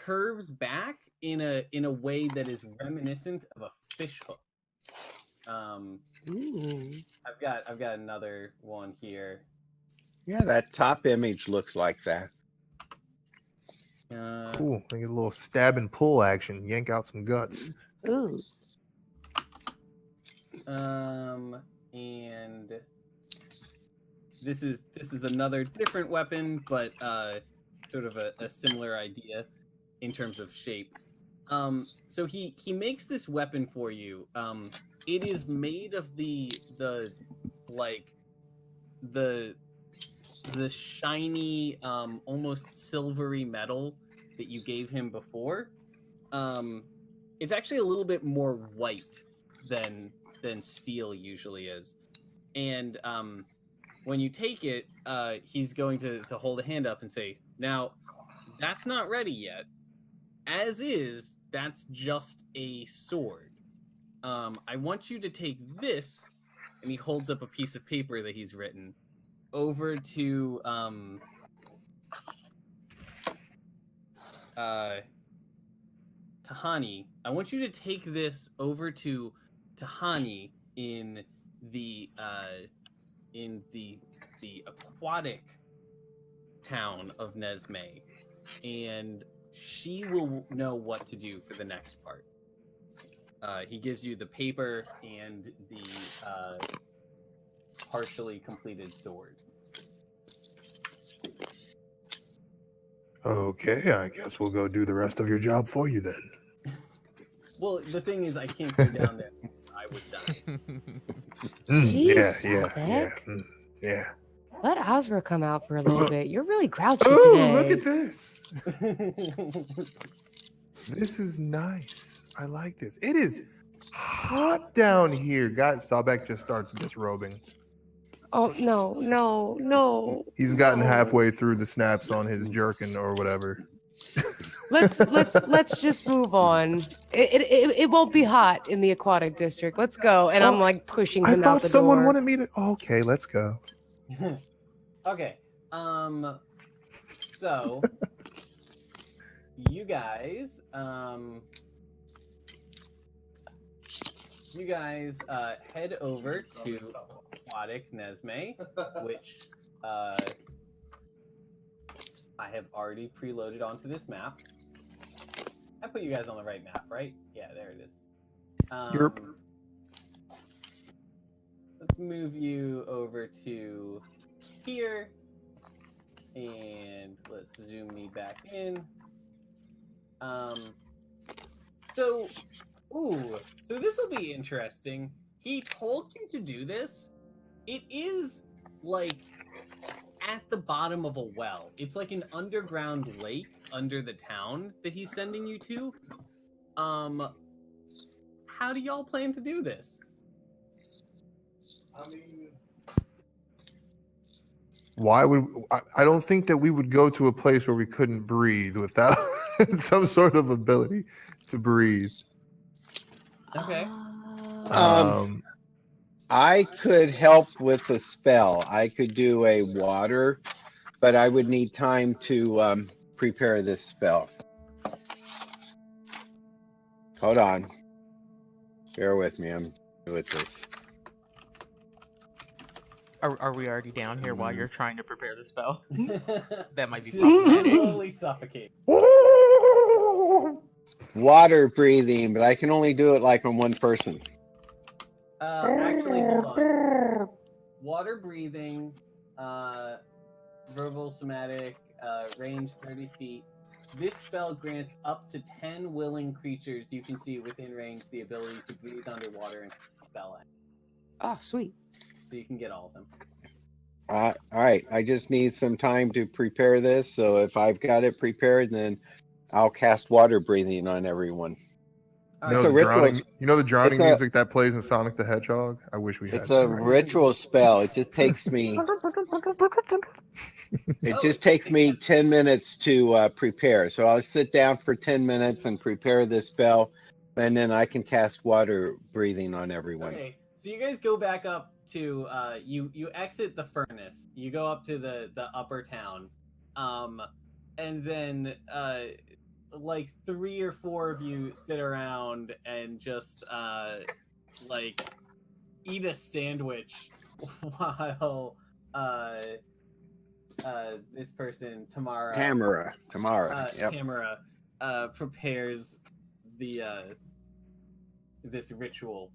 curves back in a way that is reminiscent of a fish hook. Ooh. I've got another one here. Yeah, that top image looks like that. Cool. They get a little stab and pull action. Yank out some guts. Ooh. And this is another different weapon, but sort of a similar idea in terms of shape. So he makes this weapon for you. It is made of the shiny, almost silvery metal that you gave him before. It's actually a little bit more white than steel usually is. And when you take it, he's going to hold a hand up and say, "Now, that's not ready yet. As is, that's just a sword. I want you to take this," and he holds up a piece of paper that he's written, over to Tahani. I want you to take this over to Tahani in the aquatic town of Nesme, and she will know what to do for the next part. He gives you the paper and the partially completed sword. Okay, I guess we'll go do the rest of your job for you then. Well, the thing is, I can't go down there. I would die. Jeez, yeah. Sabek. Yeah. Let Azra come out for a little bit. You're really grouchy Oh, today. look at this. This is nice. I like this. It is hot down here. Guys, Sabek just starts disrobing. Oh no. He's gotten no. halfway through the snaps on his jerkin or whatever. let's just move on. It won't be hot in the aquatic district. Let's go. And I'm Oh, like pushing I him out thought the someone door. wanted me to. Oh, okay, let's go. Okay. So you guys, head over to Aquatic Nesme, which I have already preloaded onto this map. I put you guys on the right map, right? Yeah, there it is. Yerp. Let's move you over to here, and let's zoom me back in. So this will be interesting. He told you to do this. It is like at the bottom of a well. It's like an underground lake under the town that he's sending you to. How do y'all plan to do this? Why would I don't think that we would go to a place where we couldn't breathe without some sort of ability to breathe. Okay. I could help with the spell. I could do a water, but I would need time to prepare this spell. Hold on. Bear with me. I'm with this. Are we already down here while you're trying to prepare the spell? That might be Just problematic. slowly suffocate. Water breathing, but I can only do it like on one person. Actually, hold on. Water breathing, verbal somatic, range 30 feet. This spell grants up to 10 willing creatures you can see within range the ability to breathe underwater and spell it. Oh, sweet. So you can get all of them. All right. I just need some time to prepare this. So if I've got it prepared, then I'll cast water breathing on everyone. All You right, know It's a the ritual. drowning. You know the drowning It's a music that plays in Sonic the Hedgehog. I wish we had. it's that a right now. ritual spell. It just takes me. It Oh, just it's takes taking me 10 minutes to prepare. So I'll sit down for 10 minutes and prepare this spell, and then I can cast water breathing on everyone. Okay, so you guys go back up to you exit the furnace. You go up to the upper town, and then like 3 or 4 of you sit around and just like eat a sandwich while this person Tamara. Yep. Tamara prepares the this ritual.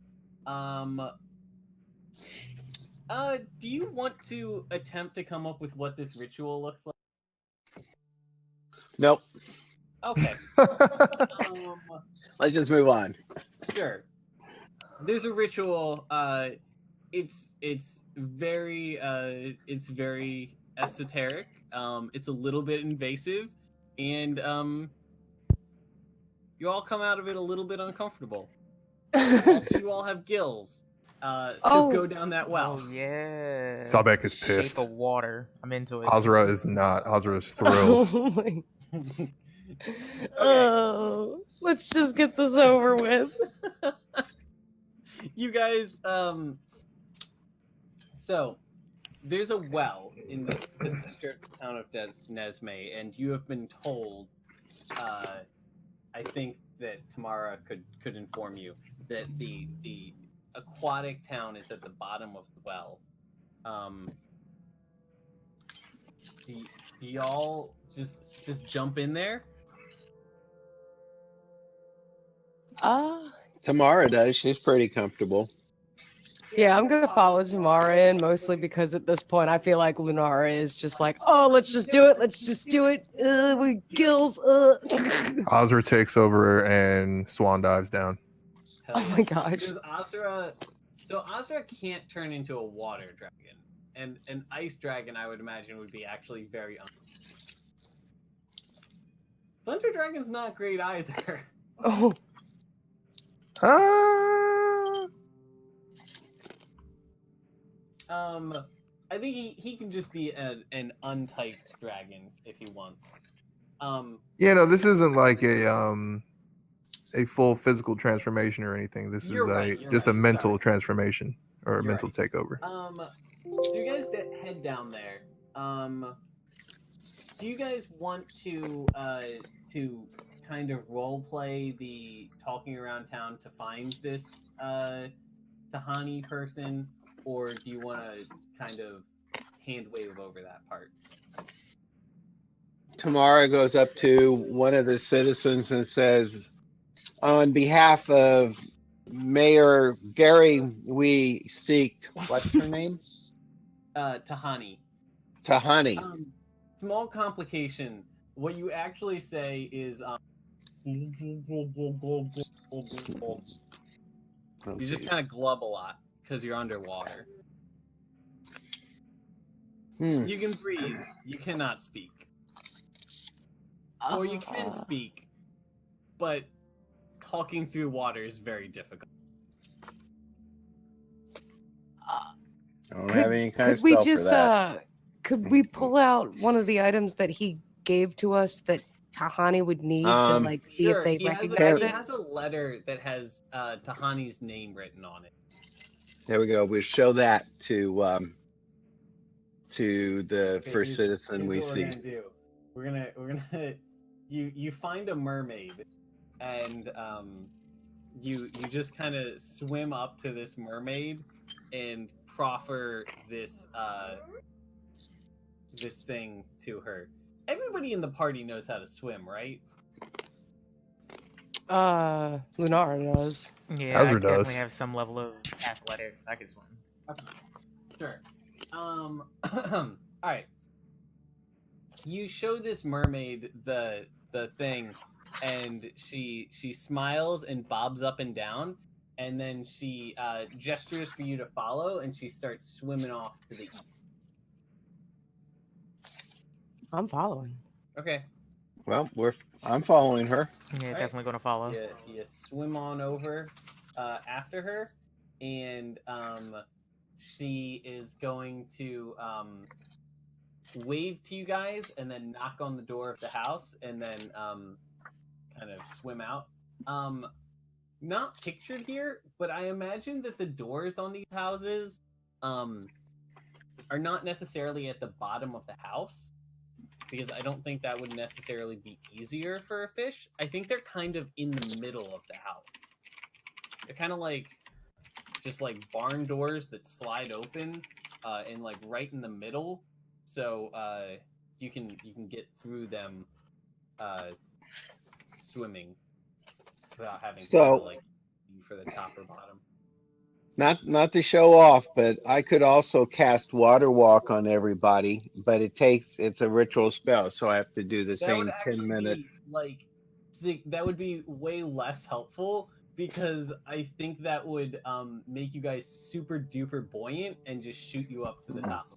Do you want to attempt to come up with what this ritual looks like? Nope. Okay. Let's just move on. Sure. There's a ritual. It's very esoteric. It's a little bit invasive, and you all come out of it a little bit uncomfortable. Also, you all have gills. So go down that well. Oh yeah. Sabek is Shape pissed. of water. I'm into it. Azra is not. Azra is thrilled. Oh my. Okay. Oh, let's just get this over with. You guys, so there's a well in the center of the town of Nesme, and you have been told, I think that Tamara could inform you that the aquatic town is at the bottom of the well. Do y'all just jump in there? Tamara does. She's pretty comfortable. Yeah, I'm gonna follow Tamara in mostly because at this point I feel like Lunara is just like, oh, let's just do it, we gills, Azra takes over and Swan dives down. Hell Oh my yes. gosh. Does Asura? So Asura can't turn into a water dragon, and an ice dragon I would imagine would be actually very. Thunder dragon's not great either. Oh, I think he can just be an untyped dragon if he wants. Yeah, no, this isn't like a full physical transformation or anything. This You're is right, you're just a right, mental sorry. transformation or a You're mental right. takeover. So you guys head down there. Do you guys want to kind of role play the talking around town to find this Tahani person, or do you want to kind of hand wave over that part? Tamara goes up to one of the citizens and says, on behalf of Mayor Gary, we seek, what's her name? Tahani. Tahani. Small complication. What you actually say is you Oh, just geez. kind of glub a lot because you're underwater. Hmm. You can breathe. You cannot speak. Or you can speak, but talking through water is very difficult. I don't have any kind of Could we spell for just that. could we pull out one of the items that he gave to us that Tahani would need to like see if Sure, they he recognize it? has a letter that has Tahani's name written on it. There we go. We'll show that to the Okay, first citizen here's we what we're see. gonna do. We're gonna you find a mermaid, and you just kind of swim up to this mermaid and proffer this thing to her. Everybody in the party knows how to swim, right? Lunara does. Yeah, I Azra definitely does. have some level of athletics. I can swim. Okay, sure. All right. You show this mermaid the thing, and she smiles and bobs up and down, and then she gestures for you to follow, and she starts swimming off to the east. I'm following. Okay. Well, I'm following her. Yeah, Right. definitely gonna follow. You swim on over after her, and she is going to wave to you guys, and then knock on the door of the house, and then kind of swim out. Not pictured here, but I imagine that the doors on these houses are not necessarily at the bottom of the house, because I don't think that would necessarily be easier for a fish. I think they're kind of in the middle of the house. They're kind of like just like barn doors that slide open and like right in the middle, so you can get through them swimming without having to kind of So, like for the top or bottom. not to show off, but I could also cast water walk on everybody, but it's a ritual spell, so I have to do the That would same 10 actually minutes. be like that would be way less helpful, because I think that would make you guys super duper buoyant and just shoot you up to the top.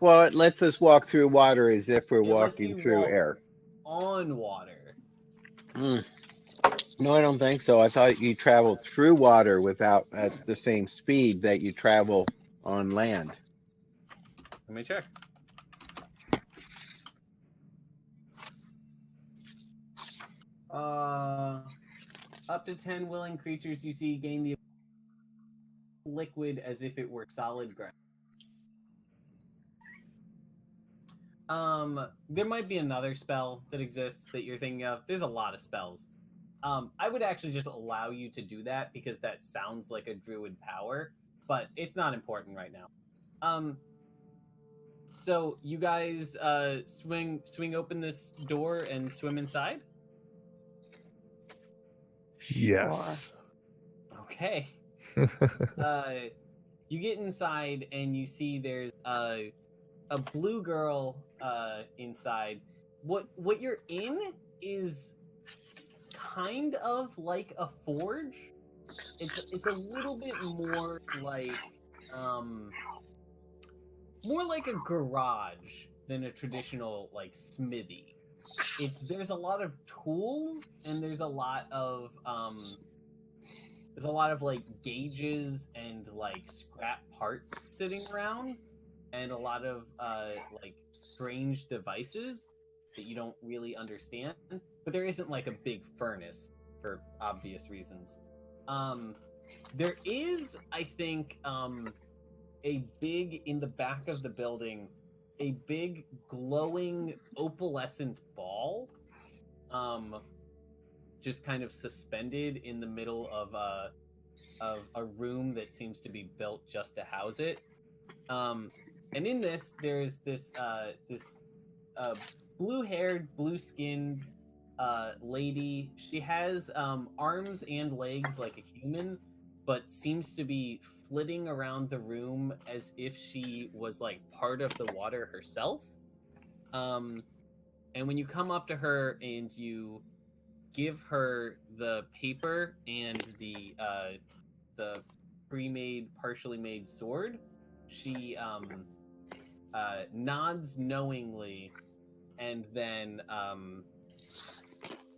Well, it lets us walk through water as if we're It lets walking you through walk air. on water. Mm. No, I don't think so. I thought you traveled through water without at the same speed that you travel on land. Let me check. Up to 10 willing creatures you see gain the liquid as if it were solid ground. There might be another spell that exists that you're thinking of. There's a lot of spells. I would actually just allow you to do that because that sounds like a druid power, but it's not important right now. So you guys swing open this door and swim inside? Yes. Okay. You get inside and you see there's a blue girl inside. What you're in is kind of like a forge. It's a little bit more like a garage than a traditional like smithy. There's a lot of tools, and there's a lot of like gauges and like scrap parts sitting around, and a lot of like strange devices. that you don't really understand. But there isn't like a big furnace for obvious reasons. There is, I think, a big in the back of the building, a big glowing opalescent ball, just kind of suspended in the middle of a room that seems to be built just to house it. And in this, there's this blue-haired, blue-skinned lady. She has arms and legs like a human, but seems to be flitting around the room as if she was like part of the water herself. And when you come up to her and you give her the paper and the pre-made, partially made sword, she nods knowingly, and then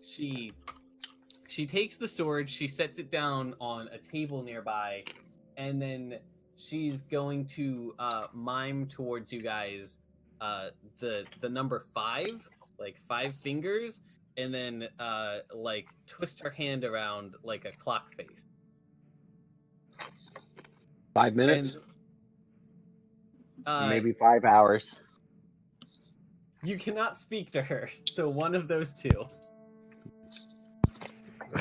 she takes the sword, she sets it down on a table nearby, and then she's going to mime towards you guys the number 5, like 5 fingers, and then like twist her hand around like a clock face. 5 minutes, And maybe 5 hours. you cannot speak to her, so one of those two.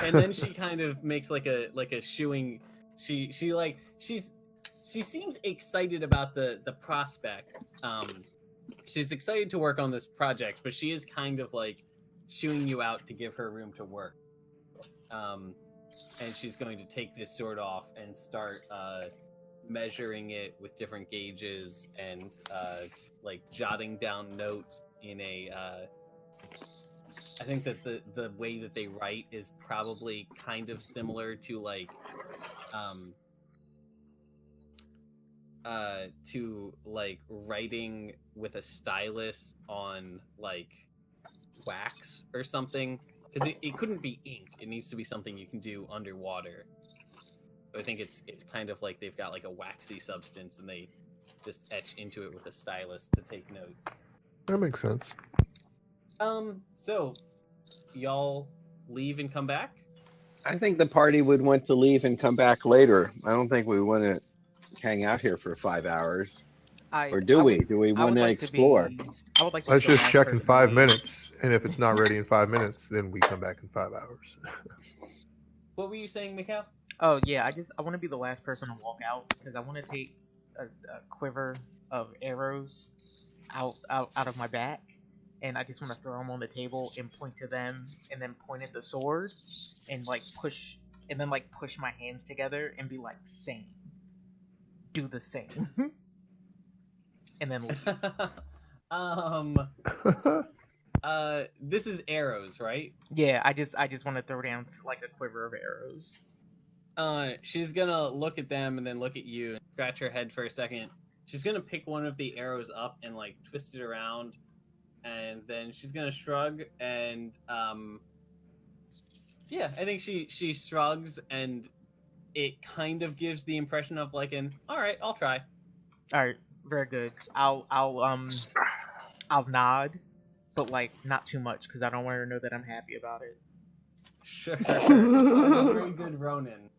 And then she kind of makes like a shooing. She seems excited about the prospect. She's excited to work on this project, but she is kind of like shooing you out to give her room to work. And she's going to take this sword off and start measuring it with different gauges and like jotting down notes in a I think that the way that they write is probably kind of similar to like writing with a stylus on like wax or something, because it couldn't be ink. It needs to be something you can do underwater. I think it's kind of like they've got like a waxy substance and they just etch into it with a stylus to take notes. That makes sense. So y'all leave and come back? I think the party would want to leave and come back later. I don't think we want to hang out here for 5 hours. Or do we? Do we want to explore? I would like to be Let's the just last check in person 5 to leave. minutes, and if it's not ready in 5 minutes, then we come back in 5 hours. What were you saying, Mikhail? Oh yeah, I want to be the last person to walk out because I want to take a quiver of arrows out of my back, and I just want to throw them on the table and point to them, and then point at the sword, and push my hands together and be like, "Same, do the same," and then leave. This is arrows, right? Yeah, I just want to throw down like a quiver of arrows. She's gonna look at them and then look at you and scratch her head for a second. She's gonna pick one of the arrows up and like twist it around, and then she's gonna shrug and yeah, I think she shrugs, and it kind of gives the impression of like an all right, I'll try. All right, very good. I'll nod, but like not too much because I don't want her to know that I'm happy about it. Sure. That's a very good Ronin.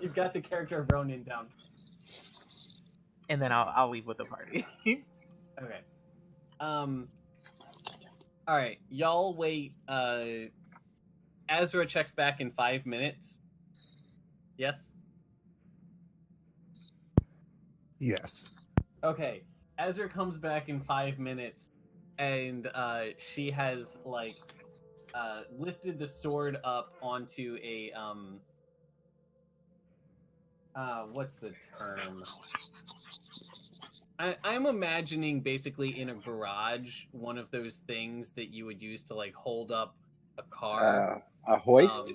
You've got the character of Ronin down. And then I'll leave with the party. Okay. All right, y'all wait. Azra checks back in 5 minutes. Yes. Yes. Okay. Ezra comes back in 5 minutes, and she has like lifted the sword up onto a what's the term? I'm imagining basically in a garage, one of those things that you would use to like hold up a car. A hoist?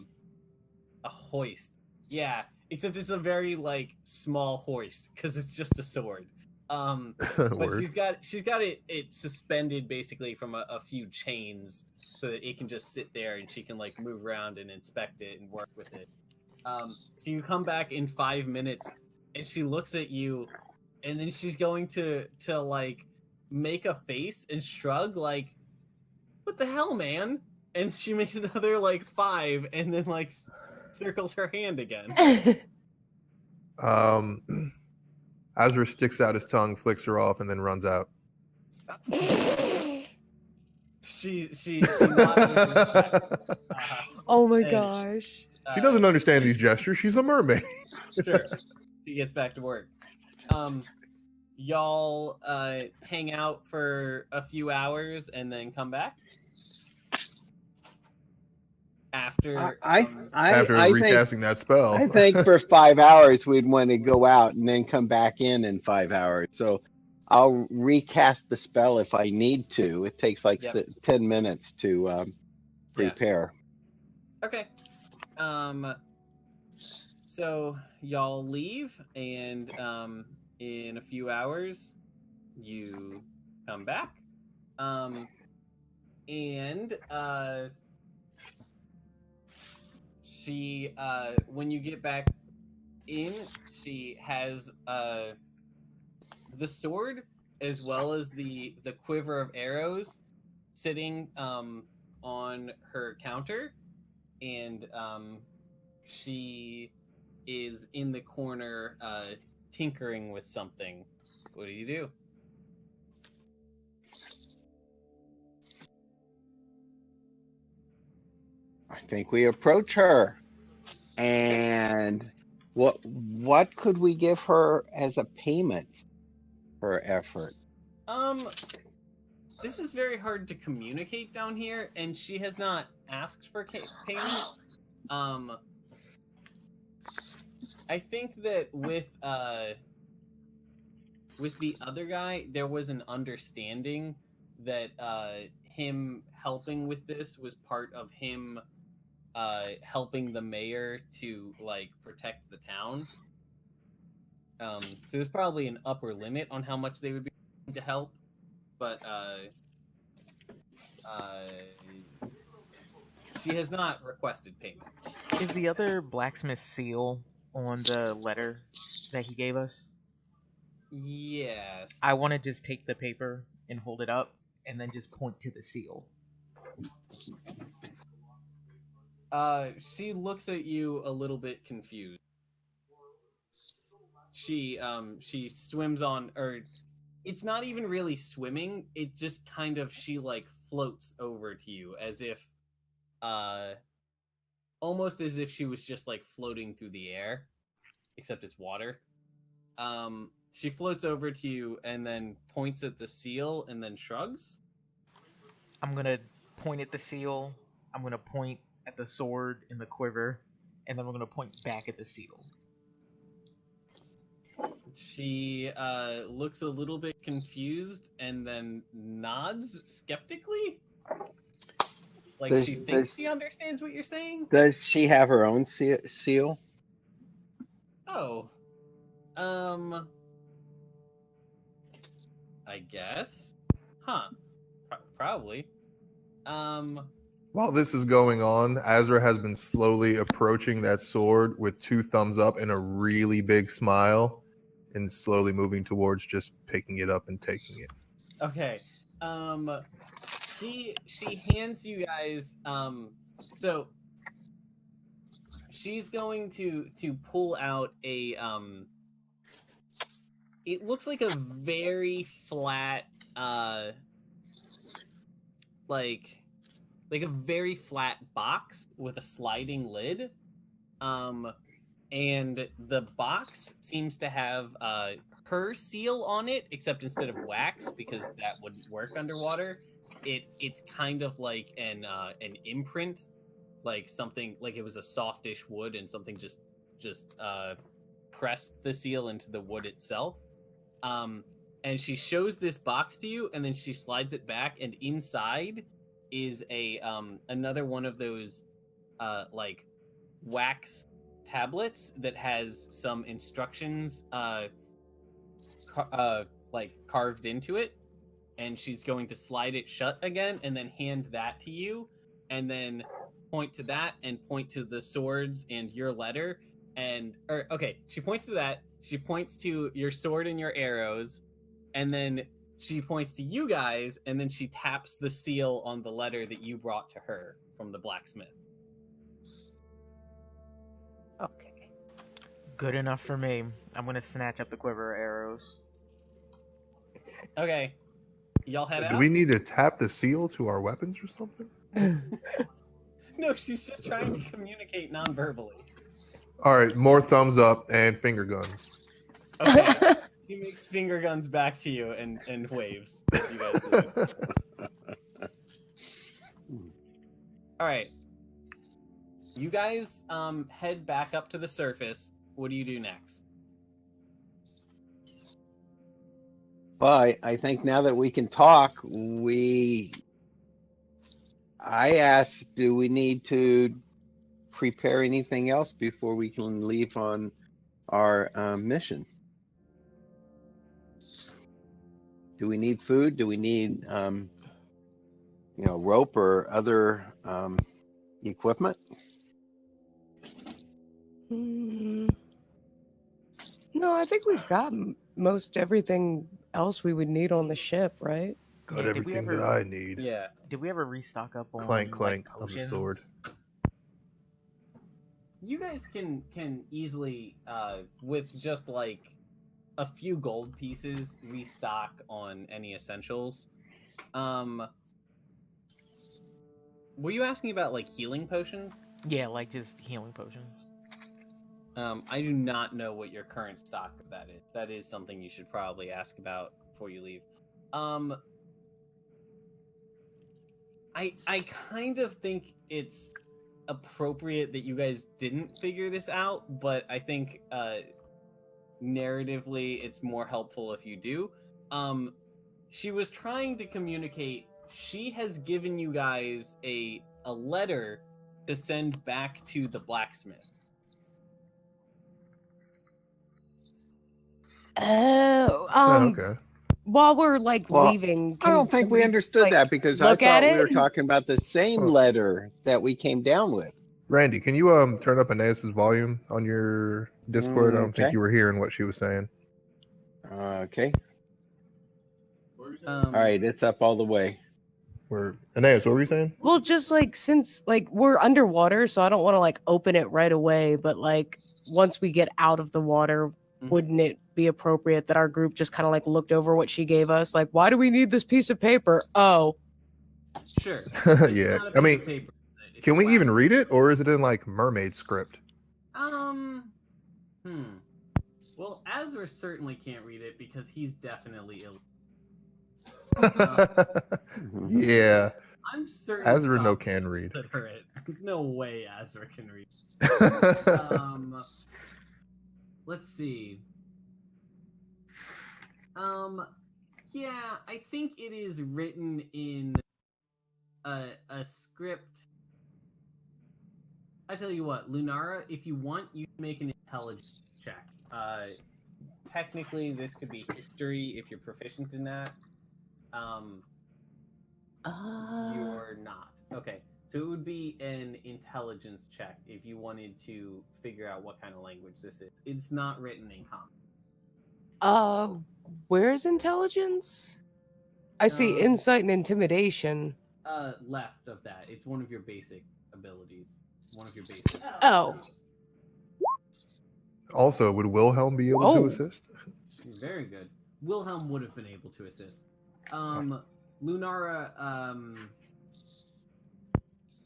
A hoist. Yeah, except it's a very like small hoist because it's just a sword. But Word. she's got it suspended basically from a few chains so that it can just sit there and she can like move around and inspect it and work with it. So you come back in 5 minutes and she looks at you, and then she's going to like make a face and shrug like, what the hell, man? And she makes another like 5, and then like circles her hand again. Azra sticks out his tongue, flicks her off, and then runs out. She nods with respect. Oh my And, gosh. She doesn't understand these gestures. She's a mermaid. Sure. She gets back to work. Y'all hang out for a few hours and then come back after. After I think recasting that spell. I think for 5 hours we'd want to go out and then come back in 5 hours. So I'll recast the spell if I need to. It takes like Yep. 10 minutes to prepare. Okay. So y'all leave, and in a few hours you come back. And she when you get back in, she has the sword as well as the quiver of arrows sitting on her counter, and she is in the corner tinkering with something. What do you do? I think we approach her. And what could we give her as a payment for her effort? This is very hard to communicate down here, and she has not asked for payment. I think that with the other guy, there was an understanding that him helping with this was part of him helping the mayor to like protect the town. So there's probably an upper limit on how much they would be willing to help, but she has not requested payment. Is the other blacksmith seal on the letter that he gave us? Yes. I want to just take the paper and hold it up and then just point to the seal. She looks at you a little bit confused. She swims on, or it's not even really swimming, it just kind of, she like floats over to you as if almost as if she was just like floating through the air, except it's water. She floats over to you and then points at the seal and then shrugs. I'm gonna point at the seal. I'm gonna point at the sword and the quiver, and then we're gonna point back at the seal. She looks a little bit confused and then nods skeptically. Like she thinks she understands what you're saying. Does she have her own seal? Oh. I guess. Huh. Probably. While this is going on, Azra has been slowly approaching that sword with 2 thumbs up and a really big smile, and slowly moving towards just picking it up and taking it. Okay. She hands you guys so she's going to pull out a it looks like a very flat like a very flat box with a sliding lid. And the box seems to have her seal on it, except instead of wax, because that wouldn't work underwater, it's kind of like an imprint, like something like it was a softish wood and something just pressed the seal into the wood itself. And she shows this box to you, and then she slides it back, and inside is a another one of those like wax tablets that has some instructions like carved into it, and she's going to slide it shut again and then hand that to you, and then point to that and point to the swords and your letter, and she points to that, she points to your sword and your arrows, and then she points to you guys, and then she taps the seal on the letter that you brought to her from the blacksmith. Okay. Good enough for me. I'm gonna snatch up the quiver of arrows. Okay. Y'all head So out? do we need to tap the seal to our weapons or something? No, she's just trying to communicate non-verbally. All right, more thumbs up and finger guns. Okay. She makes finger guns back to you and waves as you guys leave. All right. You guys head back up to the surface. What do you do next? Well, I think now that we can talk, I asked, do we need to prepare anything else before we can leave on our mission? Do we need food? Do we need, rope or other equipment? No, I think we've got most everything else we would need on the ship, right? Got Yeah, did we everything that ever- I need. Yeah. Did we ever restock up on Clank, clank like, on the potions? sword. You guys can easily with just like a few gold pieces restock on any essentials. Were you asking about like healing potions? Yeah, like just healing potions. I do not know what your current stock of that is. That is something you should probably ask about before you leave. I kind of think it's appropriate that you guys didn't figure this out, but I think narratively it's more helpful if you do. She was trying to communicate. She has given you guys a letter to send back to the blacksmith. Oh, Okay. while we're like Well, leaving, I can don't think we somebody, understood like, that because I look at thought we were it? talking about the same Well- letter that we came down with. Randy, can you turn up Aeneas's volume on your Discord? I don't think Okay. you were hearing what she was saying. Okay. Um, All right, it's up all the way. Where Aeneas, what were you saying? Well, just like since like we're underwater, so I don't want to like open it right away, but like once we get out of the water, wouldn't it be appropriate that our group just kind of like looked over what she gave us? Like, why do we need this piece of paper? Oh, Sure. Yeah. Not a piece I of mean, paper. It's can we black. even read it, or is it in like mermaid script? Well, Azra certainly can't read it because he's definitely ill. Yeah. I'm certain Azra no Sop can is read. illiterate. There's no way Azra can read. Let's see. Yeah, I think it is written in a script. I tell you what, Lunara, if you want, you can make an intelligence check. Technically, this could be history if you're proficient in that. You're not. Okay, so it would be an intelligence check if you wanted to figure out what kind of language this is. It's not written in common. where's intelligence? I see insight and intimidation. Left of that. It's one of your basic abilities. One of your basic. Oh. Also, would Wilhelm be able to assist? Very good. Wilhelm would have been able to assist. Lunara,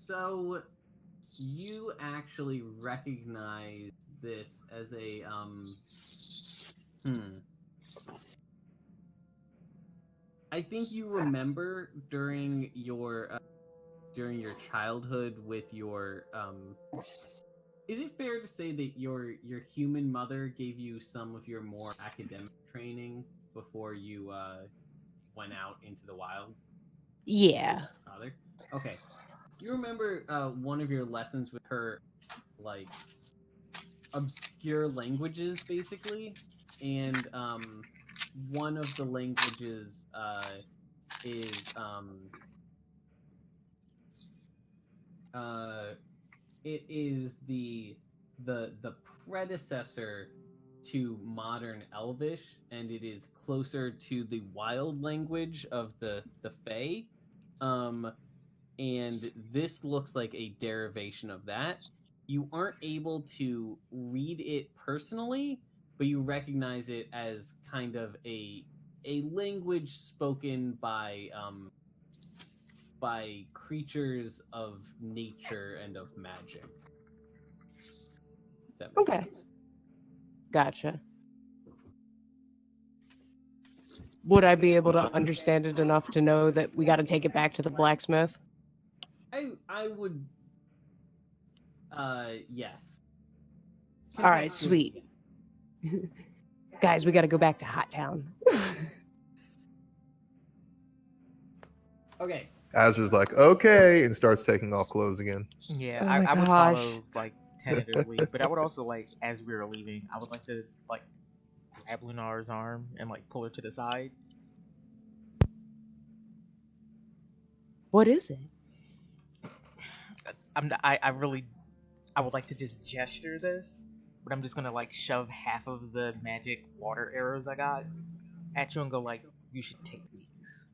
so you actually recognize this as a I think you remember during your childhood with your is it fair to say that your human mother gave you some of your more academic training before you went out into the wild? Yeah. Father? Okay. You remember one of your lessons with her, like obscure languages, basically, and one of the languages is it is the predecessor to modern Elvish, and it is closer to the wild language of the Fae. And this looks like a derivation of that. You aren't able to read it personally, but you recognize it as kind of a language spoken by creatures of nature and of magic. If that makes Okay. sense. Gotcha. Would I be able to understand it enough to know that we got to take it back to the blacksmith? I would yes. All right, Contextually, sweet. Guys, we got to go back to Hot Town. okay. Azra's like, okay, and starts taking off clothes again. Yeah, Oh my I would gosh. follow like tentatively, but I would also like as we were leaving, I would like to like grab Lunar's arm and like pull her to the side. What is it? I would like to just gesture this, but I'm just gonna like shove half of the magic water arrows I got at you and go like, you should take these.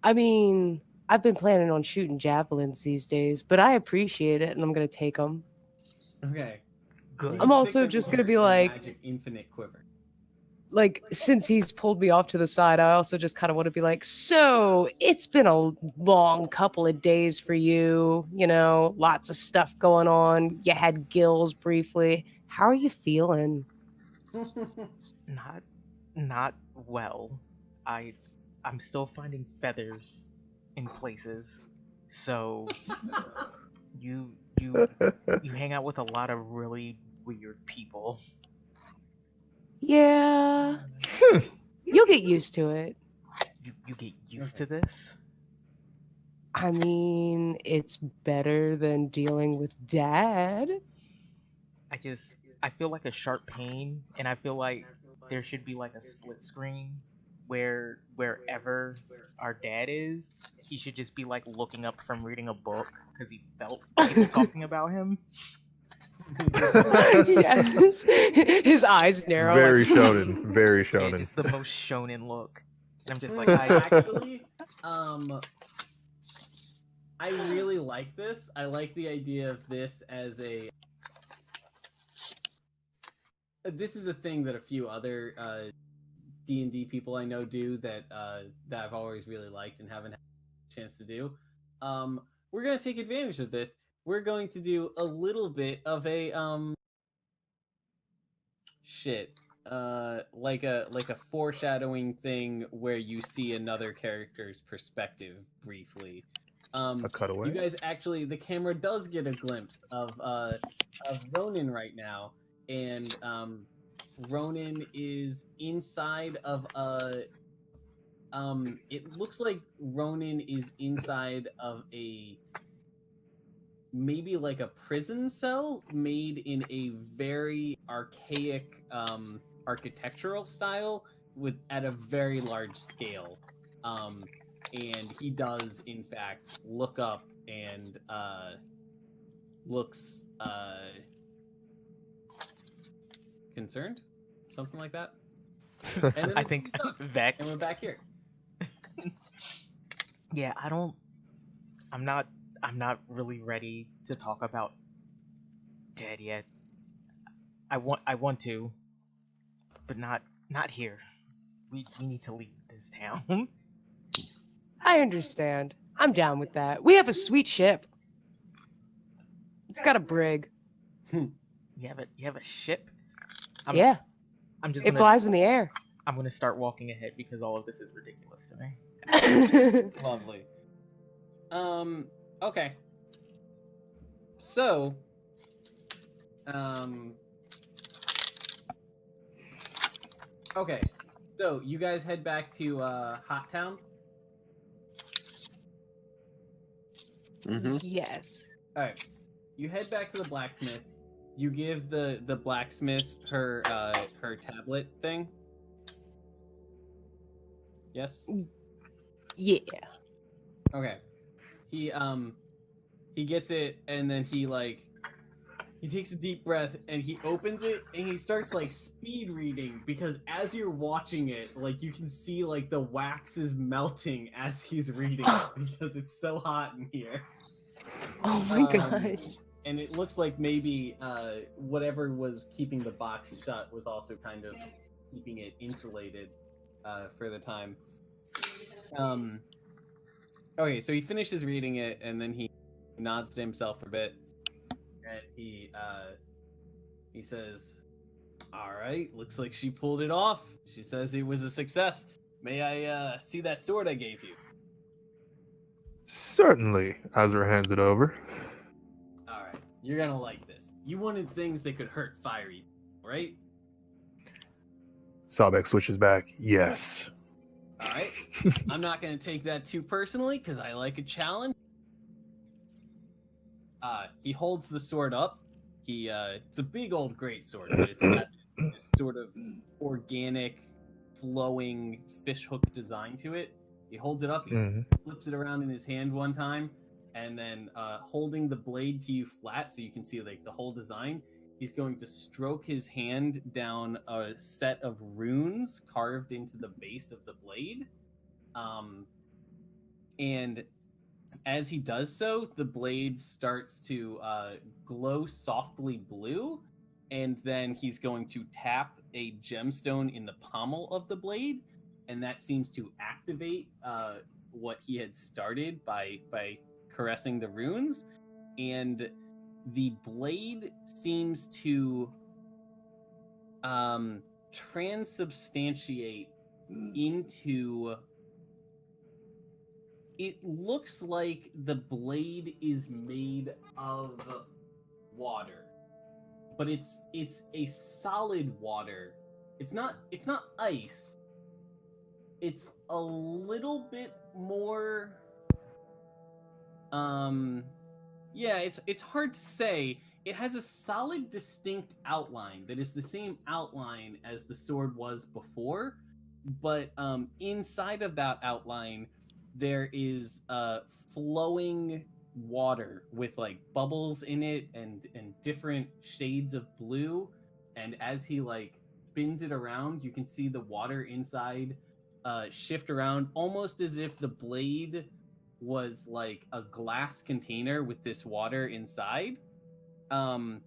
I mean, I've been planning on shooting javelins these days, but I appreciate it, and I'm gonna take them. Okay. Good. I'm You also stick them just in gonna be your like, magic infinite quiver. since he's pulled me off to the side, I also just kind of want to be like, so it's been a long couple of days for you, lots of stuff going on. You had gills briefly. How are you feeling? Not not well. I I'm still finding feathers in places. So you you you hang out with a lot of really weird people. Yeah, you'll get used to it. You get used to this. I mean, it's better than dealing with dad. I feel like a sharp pain, and I feel like there should be like a split screen where wherever our dad is, he should just be like looking up from reading a book because he felt people talking about him. Yes. His eyes narrow. Very like, shonen. Very Yeah, shonen. just the most shonen look. And I'm just like, Actually, I really like this. I like the idea of this as a. This is a thing that a few other D&D people I know do that I've always really liked and haven't had a chance to do. We're gonna take advantage of this. We're going to do a little bit of a like a foreshadowing thing where you see another character's perspective briefly. A cutaway. You guys actually, the camera does get a glimpse of Ronan right now, and Ronan is inside of a. It looks like Ronan is inside of a maybe like a prison cell made in a very archaic architectural style with at a very large scale. And he does in fact look up and looks concerned, something like that. And then I the think scene's up, and we're vexed. back here. Yeah, I'm not really ready to talk about dead yet. I want to, but not here. We need to leave this town. I understand. I'm down with that. We have a sweet ship. It's got a brig. You have a ship? Yeah, I'm just it gonna flies in the air. I'm gonna start walking ahead because all of this is ridiculous to me. Lovely. Okay. So, okay. So you guys head back to Hot Town. Mm-hmm. Yes. All right. You head back to the blacksmith. You give the blacksmith her her tablet thing. Yes. Yeah. Okay. He gets it, and then he He takes a deep breath and he opens it and he starts like speed reading because as you're watching it, like you can see like the wax is melting as he's reading it because it's so hot in here. Oh my gosh. And it looks like maybe whatever was keeping the box shut was also kind of keeping it insulated for the time. Okay, so he finishes reading it and then he nods to himself a bit and he says, "All right, looks like she pulled it off. She says it was a success. May I see that sword I gave you?" Certainly. Azra hands it over. All right, you're gonna like this. You wanted things that could hurt fiery, right? Sobek switches back. Yes. All right. I'm not gonna take that too personally because I like a challenge. He holds the sword up. It's a big old great sword, but it's got this sort of organic, flowing fishhook design to it. He holds it up. He flips it around in his hand one time, and then holding the blade to you flat so you can see like the whole design. He's going to stroke his hand down a set of runes carved into the base of the blade. And as he does so, the blade starts to glow softly blue, and then he's going to tap a gemstone in the pommel of the blade, and that seems to activate what he had started by caressing the runes, and the blade seems to transubstantiate into. It looks like the blade is made of water, but it's a solid water. It's not ice. It's a little bit more yeah, it's hard to say. It has a solid distinct outline that is the same outline as the sword was before, but inside of that outline there is flowing water with like bubbles in it and different shades of blue, and as he like spins it around you can see the water inside shift around almost as if the blade was like a glass container with this water inside. Oh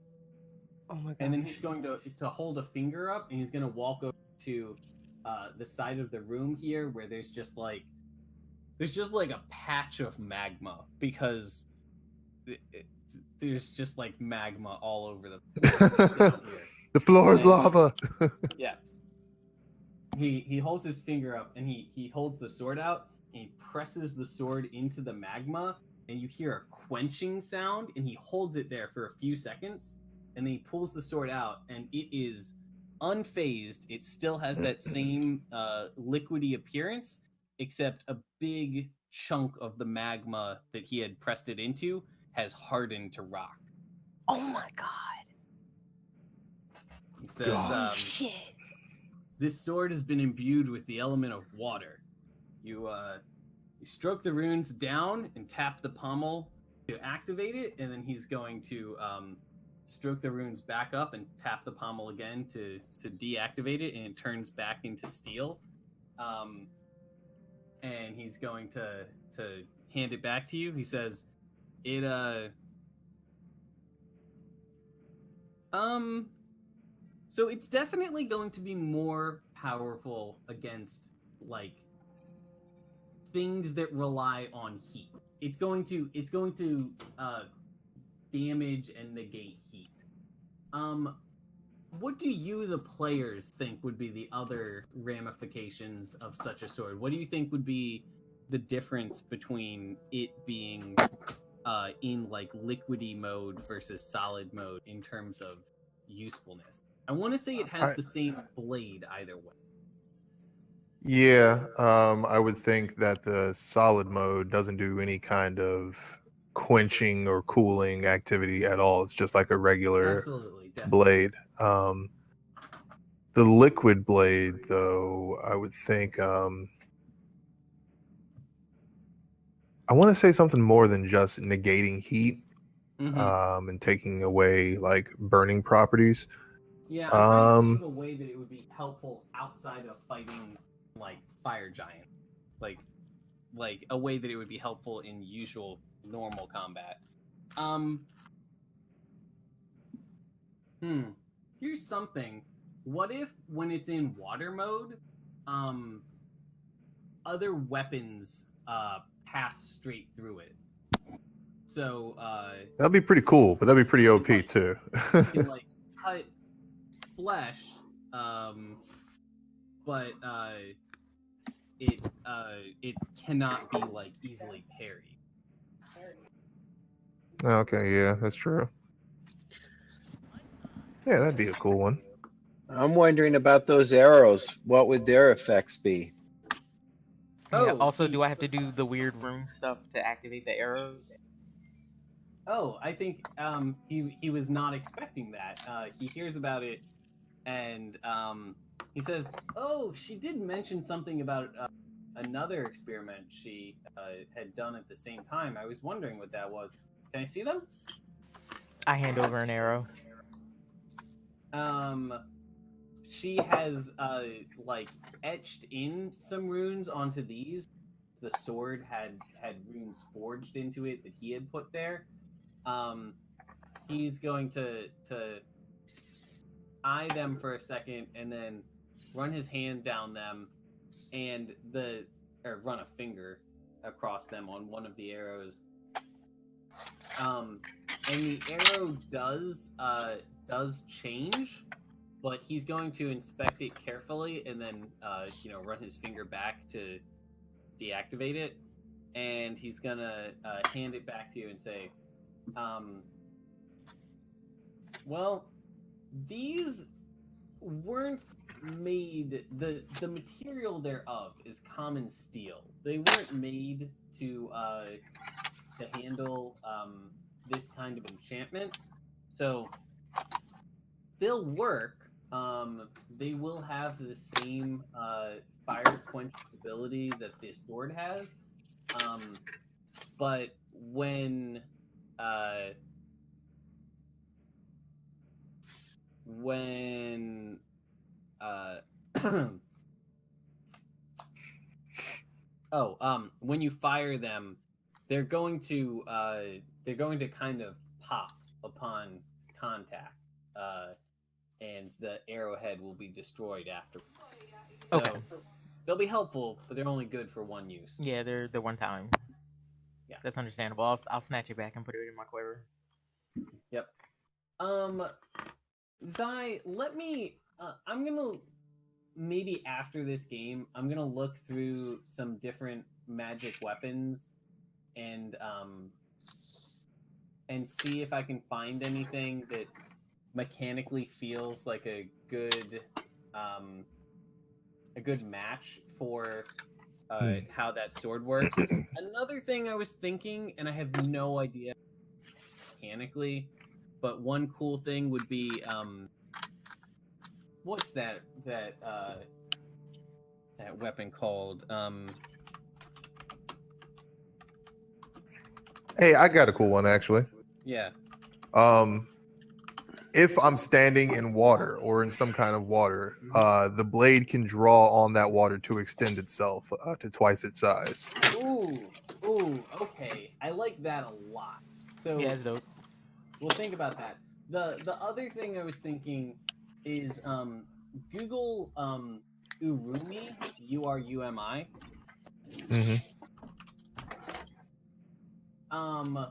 my god. And then he's going to hold a finger up and he's going to walk over to the side of the room here where there's just like a patch of magma because there's just like magma all over the The floor is lava. Yeah. He holds his finger up and he holds the sword out and he presses the sword into the magma and you hear a quenching sound and he holds it there for a few seconds and then he pulls the sword out and it is unfazed. It still has that same liquidy appearance, except a big chunk of the magma that he had pressed it into has hardened to rock. Oh my god. He says, shit. "This sword has been imbued with the element of water. You stroke the runes down and tap the pommel to activate it, and then he's going to stroke the runes back up and tap the pommel again to deactivate it, and it turns back into steel. And he's going to hand it back to you. He says, "It so it's definitely going to be more powerful against like things that rely on heat. It's going to damage and negate heat. What do you, the players, think would be the other ramifications of such a sword? What do you think would be the difference between it being in like liquidy mode versus solid mode in terms of usefulness? I want to say it has the same blade either way. Yeah, I would think that the solid mode doesn't do any kind of quenching or cooling activity at all. It's just like a regular Absolutely, blade. The liquid blade, though, I would think I want to say something more than just negating heat. Mhm. and taking away like burning properties. Yeah, I'm trying to think of Um, a way that it would be helpful outside of fighting like fire giants. Like a way that it would be helpful in usual normal combat. Um hmm. Here's something. What if when it's in water mode, um other weapons pass straight through it? So that'd be pretty cool, but that'd be pretty you can OP like too. you can like cut flesh, um but it cannot be like easily parried. Okay, yeah, that's true. Yeah, that'd be a cool one. I'm wondering about those arrows. What would their effects be? Yeah. Oh, Also, do I have to do the weird room stuff to activate the arrows? I think he was not expecting that. He hears about it and he says, "Oh, she did mention something about another experiment she had done at the same time. I was wondering what that was. Can I see them?" I hand over an arrow. Um, she has like etched in some runes onto these. The sword had runes forged into it that he had put there. Um, he's going to eye them for a second and then run his hand down them and run a finger across them on one of the arrows. Um, and the arrow does change, but he's going to inspect it carefully and then run his finger back to deactivate it, and he's gonna hand it back to you and say, um, "Well, these weren't made. The material thereof is common steel. They weren't made to handle this kind of enchantment. So they'll work. They will have the same fire quench ability that this sword has. But uh, when uh, when you fire them, they're going to kind of pop upon contact, and the arrowhead will be destroyed after. So Okay. they'll be helpful, but they're only good for one use. Yeah, they're one time. Yeah. That's understandable. I'll snatch it back and put it in my quiver. Yep. Zai, let me. I'm gonna maybe after this game, I'm gonna look through some different magic weapons and see if I can find anything that mechanically feels like um, a good match for how that sword works. Another thing I was thinking, and I have no idea mechanically, but one cool thing would be what's that weapon called? Hey, I got a cool one actually. Yeah. Um, if I'm standing in water or in some kind of water, the blade can draw on that water to extend itself to twice its size. Ooh, okay. I like that a lot. Yeah, So it's dope. we'll think about that. The other thing I was thinking is Google Urumi, Urumi. Hmm. Um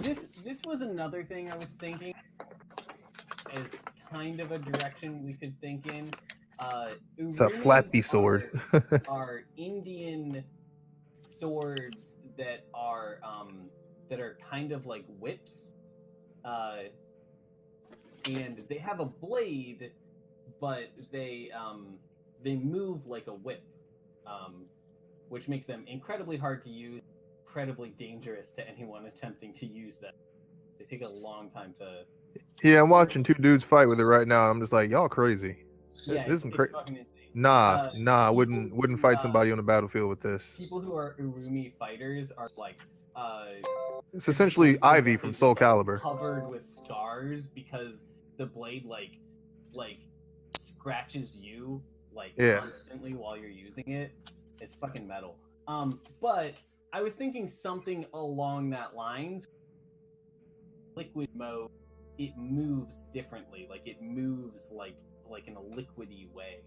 this was another thing I was thinking as kind of a direction we could think in. It's a Urumis flappy sword. are Indian swords that are kind of like whips, uh, and they have a blade, but they move like a whip, um, which makes them incredibly hard to use, incredibly dangerous to anyone attempting to use them. They take a long time to. Yeah, I'm watching two dudes fight with it right now. I'm just like, y'all crazy. Yeah, This is some it's crazy. fucking insane. Nah, I People wouldn't fight somebody on the battlefield with this. people who are Urumi fighters are like uh, It's essentially Ivy from is Soul just, like, Calibur. covered with scars because the blade like scratches you like Yeah. constantly while you're using it. It's fucking metal. But I was thinking something along that lines. Liquid mode, it moves differently. Like it moves like in a liquidy way.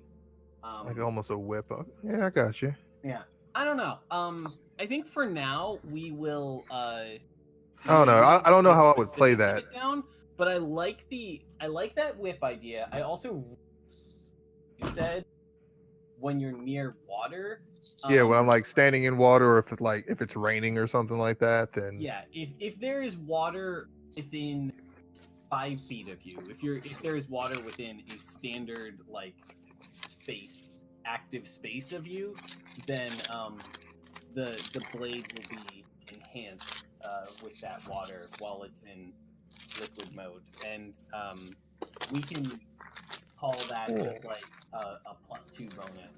Like almost a whip. Yeah, I got you. Yeah. I don't know. I think for now we will I don't know. I don't know how I would play specifics of that. it down, but I like that whip idea. I also you said when you're near water. Yeah, when I'm like standing in water, or if it's raining or something like that, then Yeah, if there is water within 5 feet of you, if there is water within a standard like active space of you, then the blade will be enhanced with that water while it's in liquid mode, and we can call that just like a +2 bonus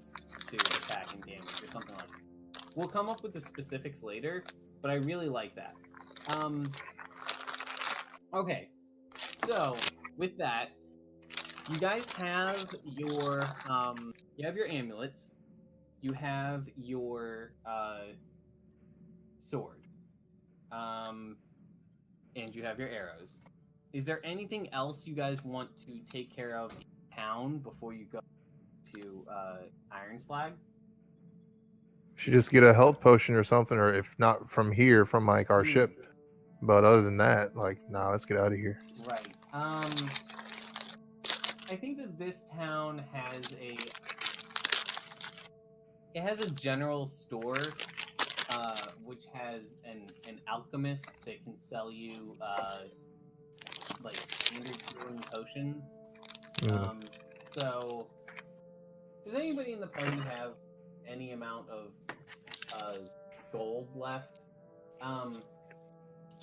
to attack and damage or something like that. We'll come up with the specifics later, but I really like that. Okay, so with that, you guys have your amulets, you have your sword, and you have your arrows. Is there anything else you guys want to take care of in town before you go to Iron Slag? should just get a health potion or something, or if not from here, from like our ship. But other than that, like, nah, let's get out of here. Right. I think that this town has a general store, which has an alchemist that can sell you like standard healing potions. So, does anybody in the party have any amount of gold left?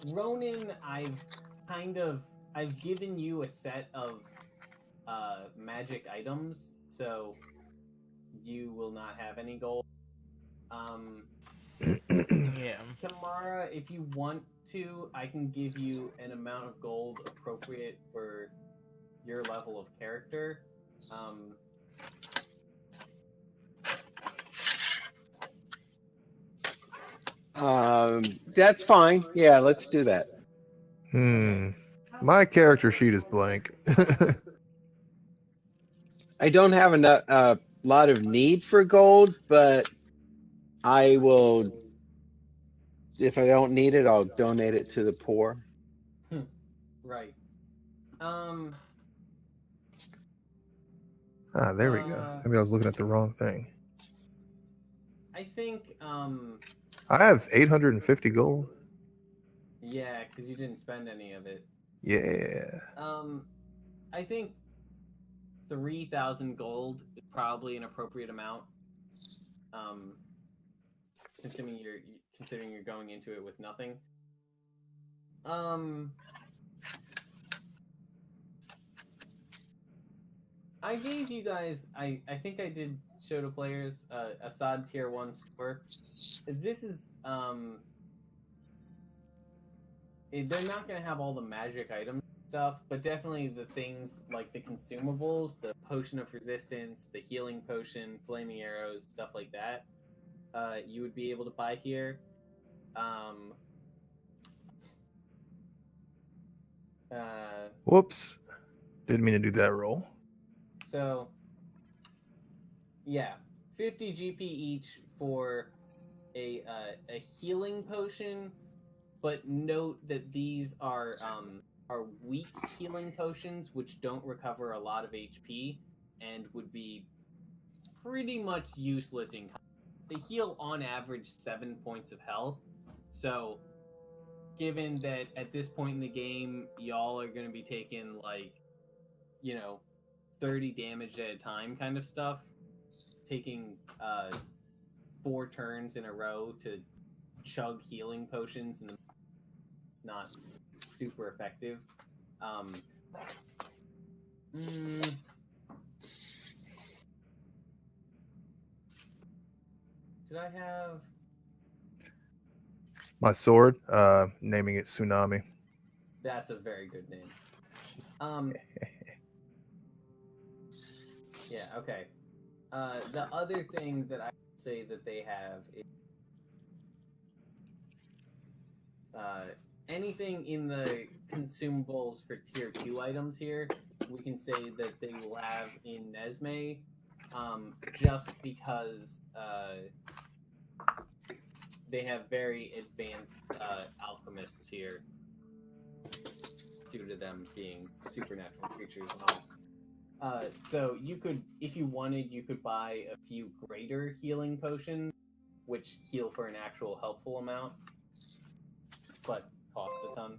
Ronan, I've given you a set of magic items, so you will not have any gold. Yeah. Tamara, if you want to, I can give you an amount of gold appropriate for your level of character. That's fine. Yeah, let's do that. My character sheet is blank. I don't have a lot of need for gold, but I will, if I don't need it, I'll donate it to the poor. Right. There we go. Maybe I was looking at the wrong thing. I think I have 850 gold. yeah, because you didn't spend any of it. Yeah. I think 3,000 gold is probably an appropriate amount. Considering you're going into it with nothing. I gave you guys. I think I did show to players Assad tier 1 store. This is they're not gonna have all the magic items stuff, but definitely the things like the consumables, the potion of resistance, the healing potion, flaming arrows, stuff like that. You would be able to buy here. Whoops. Didn't mean to do that roll. So, yeah, 50 GP each for a healing potion, but note that these are weak healing potions, which don't recover a lot of HP and would be pretty much useless in combat. They heal on average 7 points of health, so given that at this point in the game y'all are going to be taking like 30 damage at a time kind of stuff, taking 4 turns in a row to chug healing potions and not super effective. Did I have My sword, naming it Tsunami. That's a very good name. Yeah, okay. The other thing that I would say that they have is anything in the consumables for tier 2 items here, we can say that they will have in Nesme, just because they have very advanced alchemists here due to them being supernatural creatures and all. So you could, if you wanted, you could buy a few greater healing potions, which heal for an actual helpful amount, but cost a ton.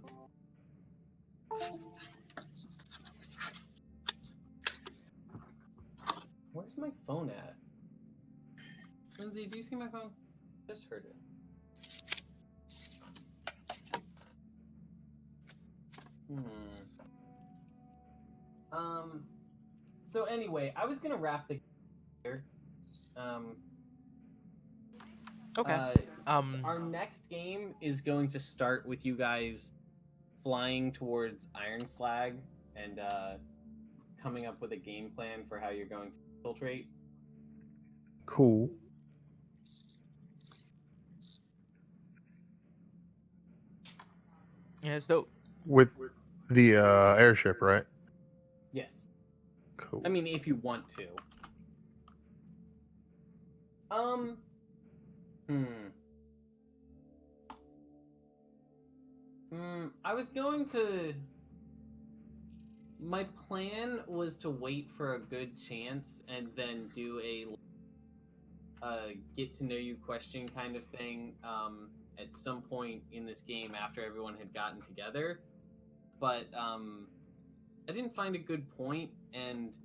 Where's my phone at? Lindsay, do you see my phone? Just heard it. So anyway, I was gonna wrap the here. Okay. Our next game is going to start with you guys flying towards Iron Slag and coming up with a game plan for how you're going to infiltrate. Cool. Yeah, it's dope. With the airship, right? Yes. Cool. I mean, if you want to. I was going to. My plan was to wait for a good chance and then do a get to know you question kind of thing at some point in this game after everyone had gotten together. But I didn't find a good point, and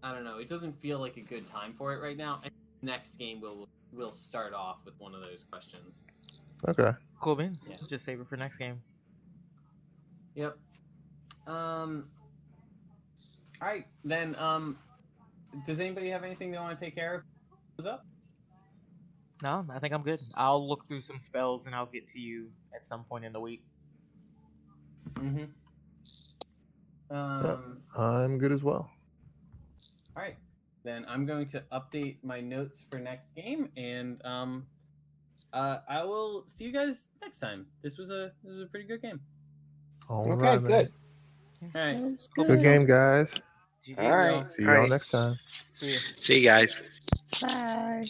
I don't know. It doesn't feel like a good time for it right now. I think next game we'll start off with one of those questions. Okay. Cool beans. Yeah. Just save it for next game. Yep. All right then. Does anybody have anything they want to take care of? What's up? No, I think I'm good. I'll look through some spells and I'll get to you at some point in the week. Mm-hmm. I'm good as well. All right, then I'm going to update my notes for next game, and I will see you guys next time. This was a pretty good game. All Okay, right, man. good. All right. Sounds Cool. Good game, guys. GG, All right. y'all. See y'all next time. See ya. See you guys. Bye.